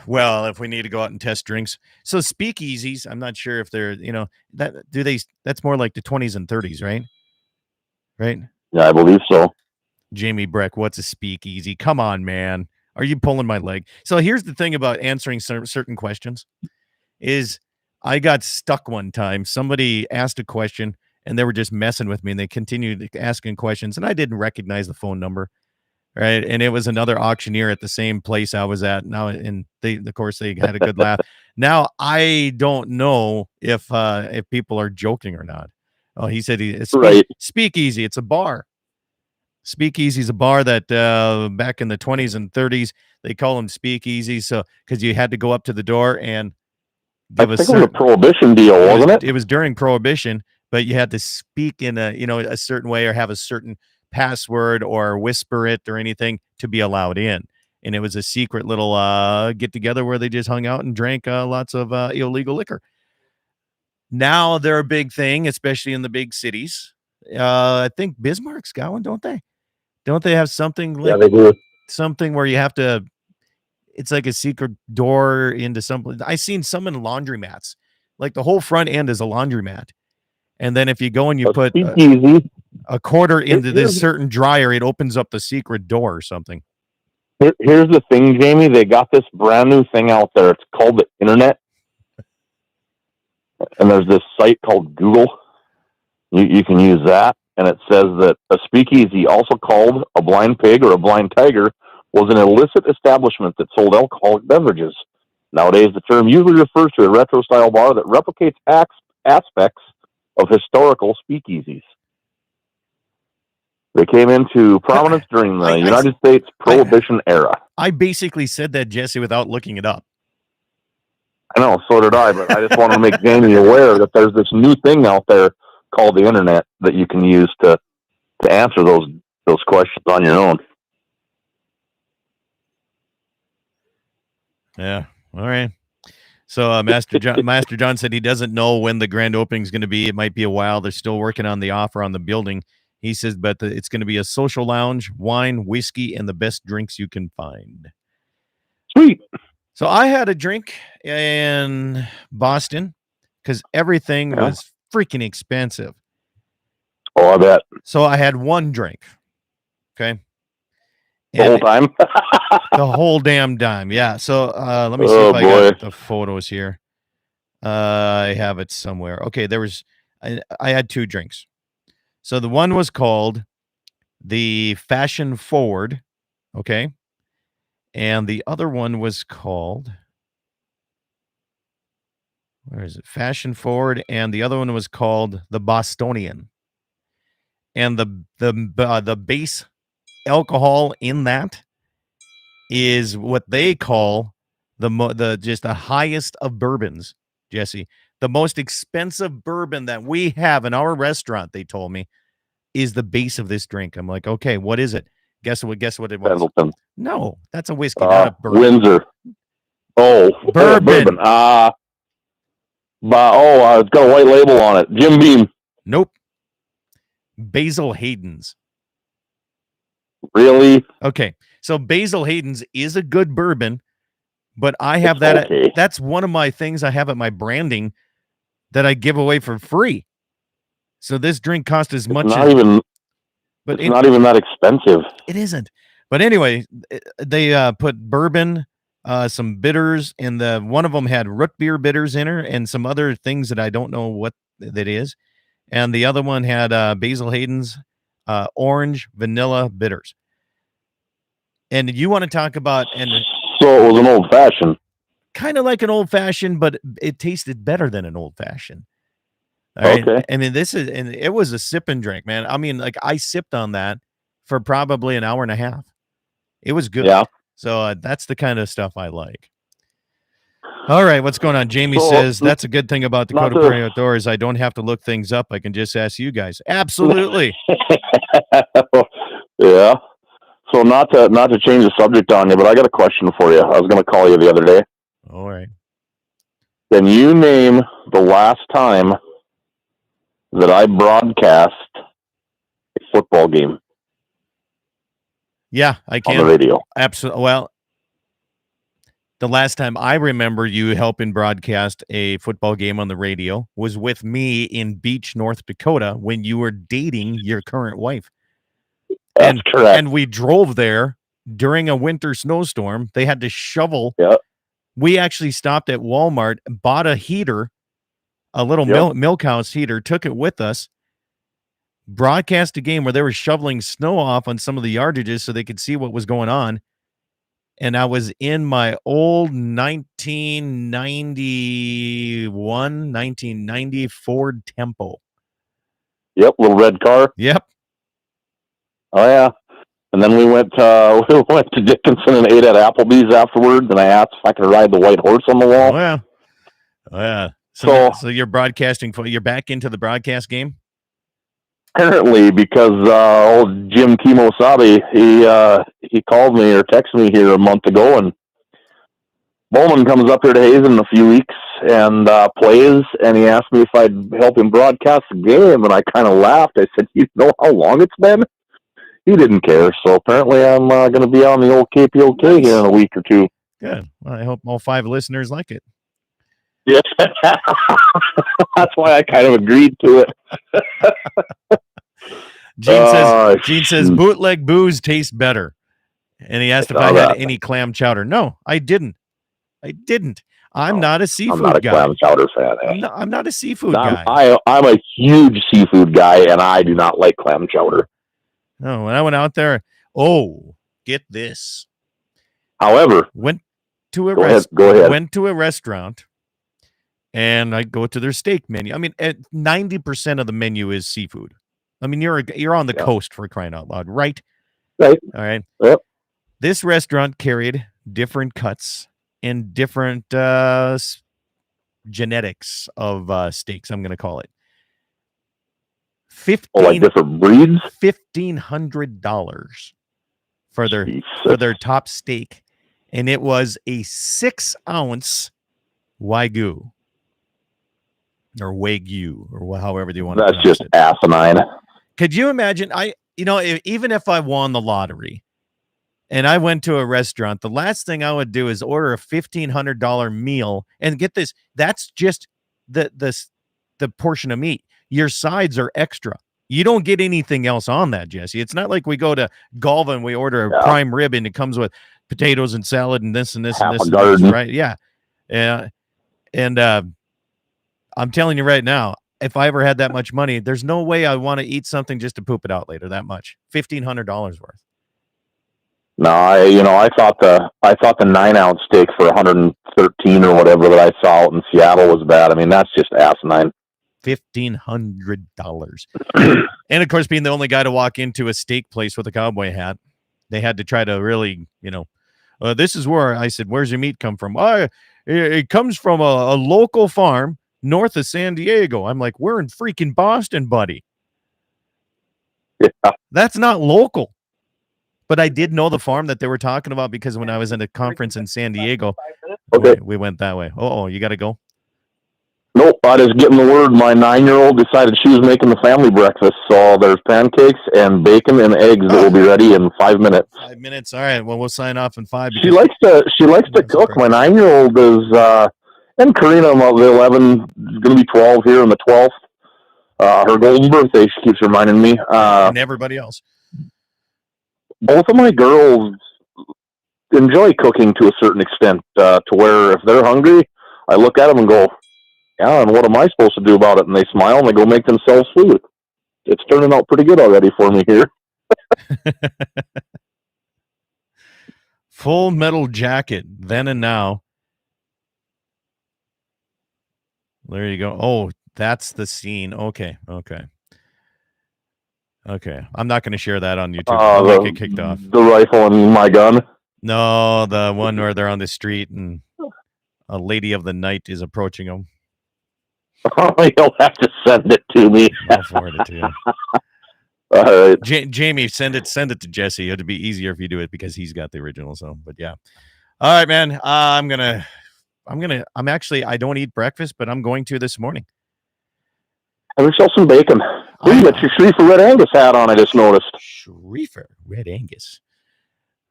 Well, if we need to go out and test drinks. So speakeasies, I'm not sure if they're, that's more like the 20s and 30s, right? Right? Yeah, I believe so. Jamie Breck, what's a speakeasy? Come on, man. Are you pulling my leg? So here's the thing about answering certain questions is I got stuck one time. Somebody asked a question and they were just messing with me and they continued asking questions and I didn't recognize the phone number. Right. And it was another auctioneer at the same place I was at now. And of course, they had a good laugh. Now, I don't know if people are joking or not. Oh, he said speakeasy. It's a bar. Speakeasy is a bar that back in the 20s and 30s, they call them speakeasy. So because you had to go up to the door and give I think it was a Prohibition deal, wasn't it? It was during Prohibition, but you had to speak in a certain way or have a certain password or whisper it or anything to be allowed in. And it was a secret little get together where they just hung out and drank lots of illegal liquor. Now they're a big thing, especially in the big cities. I think Bismarck's got one, don't they? Don't they have something like they do. something where you have to, it's like a secret door into something. I've seen some in laundromats. Like the whole front end is a laundromat. And then if you go and you put a quarter into this certain dryer, it opens up the secret door or something. Here's the thing, Jamie. They got this brand new thing out there. It's called the internet. And there's this site called Google. You can use that. And it says that a speakeasy, also called a blind pig or a blind tiger, was an illicit establishment that sold alcoholic beverages. Nowadays, the term usually refers to a retro-style bar that replicates aspects of historical speakeasies. They came into prominence during the United States Prohibition era. I basically said that, Jesse, without looking it up. I know, so did I, but I just wanted to make Jamie aware that there's this new thing out there called the internet that you can use to answer those questions on your own. Yeah. All right. So Master John said he doesn't know when the grand opening is going to be. It might be a while. They're still working on the offer on the building. He says, but it's going to be a social lounge, wine, whiskey, and the best drinks you can find. Sweet. So I had a drink in Boston because everything was freaking expensive. Oh, I bet. So I had one drink. Okay. The whole time? The whole damn time. Yeah. So let me see if I got the photos here. I have it somewhere. Okay. I had two drinks. So the one was called the Fashion Forward. Okay. And the other one was called, where is it? Fashion Forward. And the other one was called the Bostonian. And the base alcohol in that is what they call the highest of bourbons, Jesse. The most expensive bourbon that we have in our restaurant, they told me, is the base of this drink. I'm like, okay, what is it? Guess what it was? Pendleton. No, that's a whiskey, not a bourbon. Windsor. Oh, bourbon. It's got a white label on it. Jim Beam. Nope. Basil Hayden's. Really? Okay, so Basil Hayden's is a good bourbon, But I have that. Okay. That's one of my things I have at my branding that I give away for free. So this drink cost as much Not as, even. but It's not even that expensive. it isn't. But anyway, they put bourbon, some bitters, and one of them had root beer bitters in her, and some other things that I don't know what that is. And the other one had Basil Hayden's orange vanilla bitters. And you want to talk about So it was an old fashioned. kind of like an old fashioned, but it tasted better than an old fashioned. All right. Okay. I mean, it was a sip and drink, man. I mean, like I sipped on that for probably an hour and a half. It was good. Yeah. So that's the kind of stuff I like. All right, what's going on? Jamie So, says that's a good thing about not Dakota to- Prairie Outdoors. I don't have to look things up. I can just ask you guys. Absolutely. Yeah. So not to change the subject on you, but I got a question for you. I was going to call you the other day. All right. Can you name the last time that I broadcast a football game Yeah, I on can. the radio? Absolutely. Well, the last time I remember you helping broadcast a football game on the radio was with me in Beach, North Dakota, when you were dating your current wife. That's correct. And we drove there during a winter snowstorm. They had to shovel. Yep. We actually stopped at Walmart, bought a heater, a little milk house heater, took it with us, broadcast a game where they were shoveling snow off on some of the yardages so they could see what was going on. And I was in my old 1990 Ford Tempo. Yep, little red car. Yep. Oh yeah. And then we went to Dickinson and ate at Applebee's afterwards, and I asked if I could ride the white horse on the wall. Oh yeah. Oh yeah. So you're broadcasting you're back into the broadcast game? Apparently, because old Jim Kimosabe, he called me or texted me here a month ago, and Bowman comes up here to Hazen in a few weeks and plays, and he asked me if I'd help him broadcast the game, and I kind of laughed. I said, "You know how long it's been?" He didn't care, so apparently I'm going to be on the old KPOK here in a week or two. Good. Well, I hope all 5 listeners like it. Yeah, that's why I kind of agreed to it. Gene says bootleg booze tastes better. And he asked if I had any clam chowder. No, I didn't. I'm not a seafood guy. I'm not a clam chowder fan. I'm not a seafood guy. I'm a huge seafood guy, and I do not like clam chowder. No, when I went out there, get this. However, went to a go ahead. Went to a restaurant, and I go to their steak menu. I mean, 90% of the menu is seafood. I mean, you're on the coast, for crying out loud, right? Right. All right. Yep. This restaurant carried different cuts and different genetics of steaks. I'm going to call it. Like different breeds. $1,500 for their top steak, and it was a 6-ounce Wagyu or however you want to. That's just asinine. Could you imagine? Even if I won the lottery and I went to a restaurant, the last thing I would do is order a $1,500 meal and get this. That's just the portion of meat. Your sides are extra. You don't get anything else on that, Jesse. It's not like we go to Galva and we order a prime rib and it comes with potatoes and salad and this and this and this, right? Yeah. And I'm telling you right now, if I ever had that much money, there's no way I want to eat something just to poop it out later. That much, $1,500 worth. No, I thought the 9-ounce steak for $113 or whatever that I saw out in Seattle was bad. I mean, that's just asinine. $1,500. And of course, being the only guy to walk into a steak place with a cowboy hat, they had to try to really, this is where I said, "Where's your meat come from?" It comes from a local farm north of San Diego. I'm like, we're in freaking Boston, buddy. Yeah. That's not local. But I did know the farm that they were talking about because when I was in a conference in San Diego, we went that way. You got to go. Nope, I was getting the word. My 9-year-old decided she was making the family breakfast, so there's pancakes and bacon and eggs that will be ready in 5 minutes. 5 minutes. All right. Well, we'll sign off in 5. She likes to cook. My 9-year-old is, and Karina, the 11, is going to be 12 here on the 12th. Her golden birthday, she keeps reminding me. And everybody else. Both of my girls enjoy cooking to a certain extent, to where if they're hungry, I look at them and go, yeah, and what am I supposed to do about it? And they smile and they go make themselves food. It's turning out pretty good already for me here. Full Metal Jacket, Then and Now. There you go. Oh, that's the scene. Okay. I'm not going to share that on YouTube. I'll make it kicked off. The rifle and my gun? No, the one where they're on the street and a lady of the night is approaching them. You'll have to send it to me. I'll forward it to you. All right. Jamie, send it to Jesse. It'd be easier if you do it because he's got the original. So, but yeah. All right, man. I don't eat breakfast, but I'm going to this morning. Have yourself some bacon. You got your Schreifer Red Angus hat on, I just noticed. Schreifer Red Angus.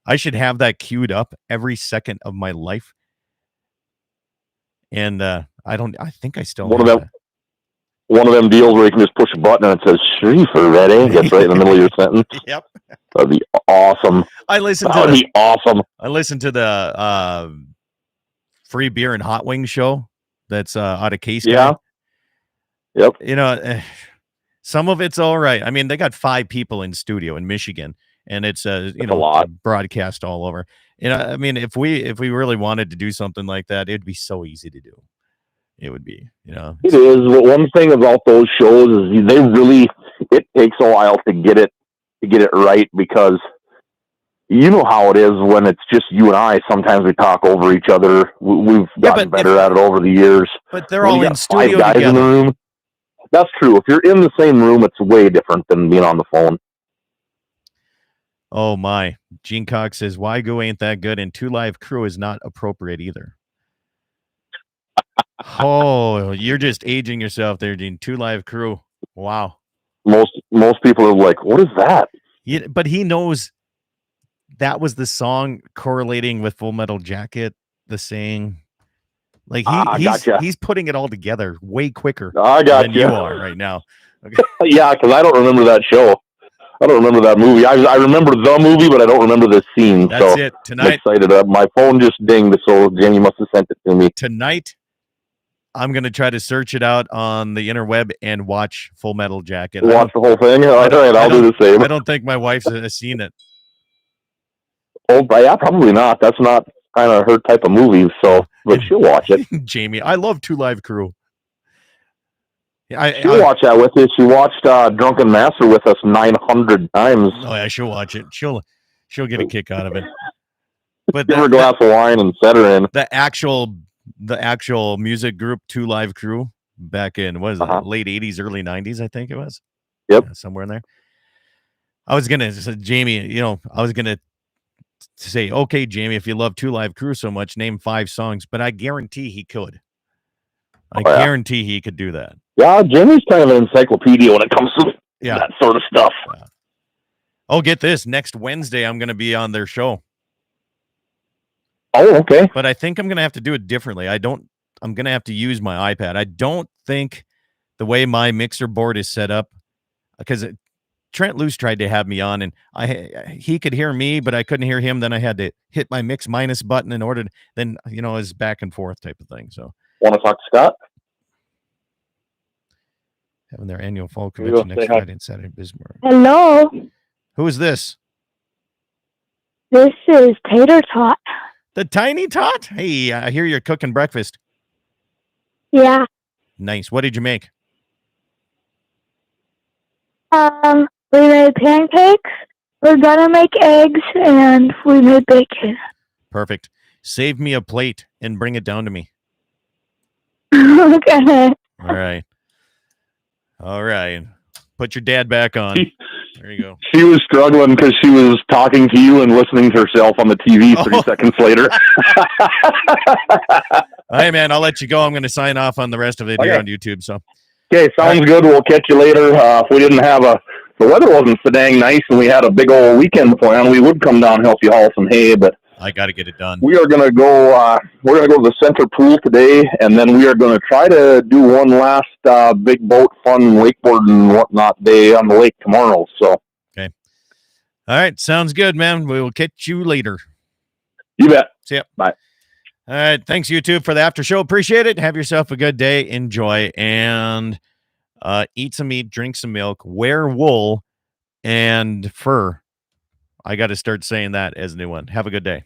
I should have that queued up every second of my life. And I think I still have that. One of them deals where you can just push a button and it says Schreifer Red Angus right in the middle of your sentence. Yep. That'd be awesome. I listened to the free beer and hot wings show that's out of Case. Yeah. Yep. You know, some of it's all right. I mean, they got 5 people in studio in Michigan, and it's a lot broadcast all over. I mean, if we really wanted to do something like that, it'd be so easy to do. It would be, It is. But one thing about those shows is it takes a while to get it right, because you know how it is when it's just you and I. Sometimes we talk over each other. We've gotten better at it over the years. But they're all in studio 5 guys together. In the room. That's true. If you're in the same room, it's way different than being on the phone. Oh my. Gene Cox says, "Why go ain't that good?" And 2 Live Crew is not appropriate either. Oh, you're just aging yourself there, Gene. 2 Live Crew. Wow. Most people are like, what is that? Yeah, but he knows that was the song correlating with Full Metal Jacket, the saying. Like he's putting it all together way quicker than you are right now. Okay. Yeah, because I don't remember that show. I don't remember that movie. I remember the movie, but I don't remember the scene. That's it. Tonight, I'm excited. My phone just dinged, so Jamie must have sent it to me. Tonight, I'm going to try to search it out on the interweb and watch Full Metal Jacket. Watch the whole thing? All right, I'll do the same. I don't think my wife's seen it. Oh, yeah, probably not. That's not kind of her type of movie, but she'll watch it. Jamie, I love 2 Live Crew. She'll watch that with you. She watched Drunken Master with us 900 times. Oh yeah, she'll watch it. She'll get a kick out of it. But give her a glass of wine and set her in. The actual music group 2 Live Crew back in late 80s, early 90s, I think it was. Yep, somewhere in there. I was gonna say, Jamie, I was gonna say, okay, Jamie, if you love 2 Live Crew so much, name 5 songs. But I guarantee he could. I guarantee he could do that. Yeah, Jamie's kind of an encyclopedia when it comes to that sort of stuff. Yeah. Oh, get this. Next Wednesday, I'm going to be on their show. Oh, okay. But I think I'm going to have to do it differently. I'm going to have to use my iPad. I don't think the way my mixer board is set up, because Trent Luce tried to have me on, and he could hear me, but I couldn't hear him. Then I had to hit my mix minus button in order to, then, it's back and forth type of thing. So, want to talk to Scott? Having their annual fall convention next Friday and Saturday in Bismarck. Hello. Who is this? This is Tater Tot. The Tiny Tot? Hey, I hear you're cooking breakfast. Yeah. Nice. What did you make? We made pancakes. We're gonna make eggs, and we made bacon. Perfect. Save me a plate and bring it down to me. Okay. All right. Put your dad back on. There you go. She was struggling because she was talking to you and listening to herself on the TV 3 seconds later. Hey, man, I'll let you go. I'm going to sign off on the rest of it here Okay. on YouTube. So, Okay, sounds good. We'll catch you later. If we didn't have the weather wasn't so dang nice and we had a big old weekend plan, we would come down and help you haul some hay, but I got to get it done. we are going to go, we're going to go to the center pool today, and then we are going to try to do one last big boat fun wakeboard and whatnot day on the lake tomorrow. So, Okay. All right. Sounds good, man. We will catch you later. you bet. See ya. Bye. All right. Thanks, YouTube, for the after show. Appreciate it. Have yourself a good day. Enjoy. And eat some meat, drink some milk, wear wool and fur. I got to start saying that as a new one. Have a good day.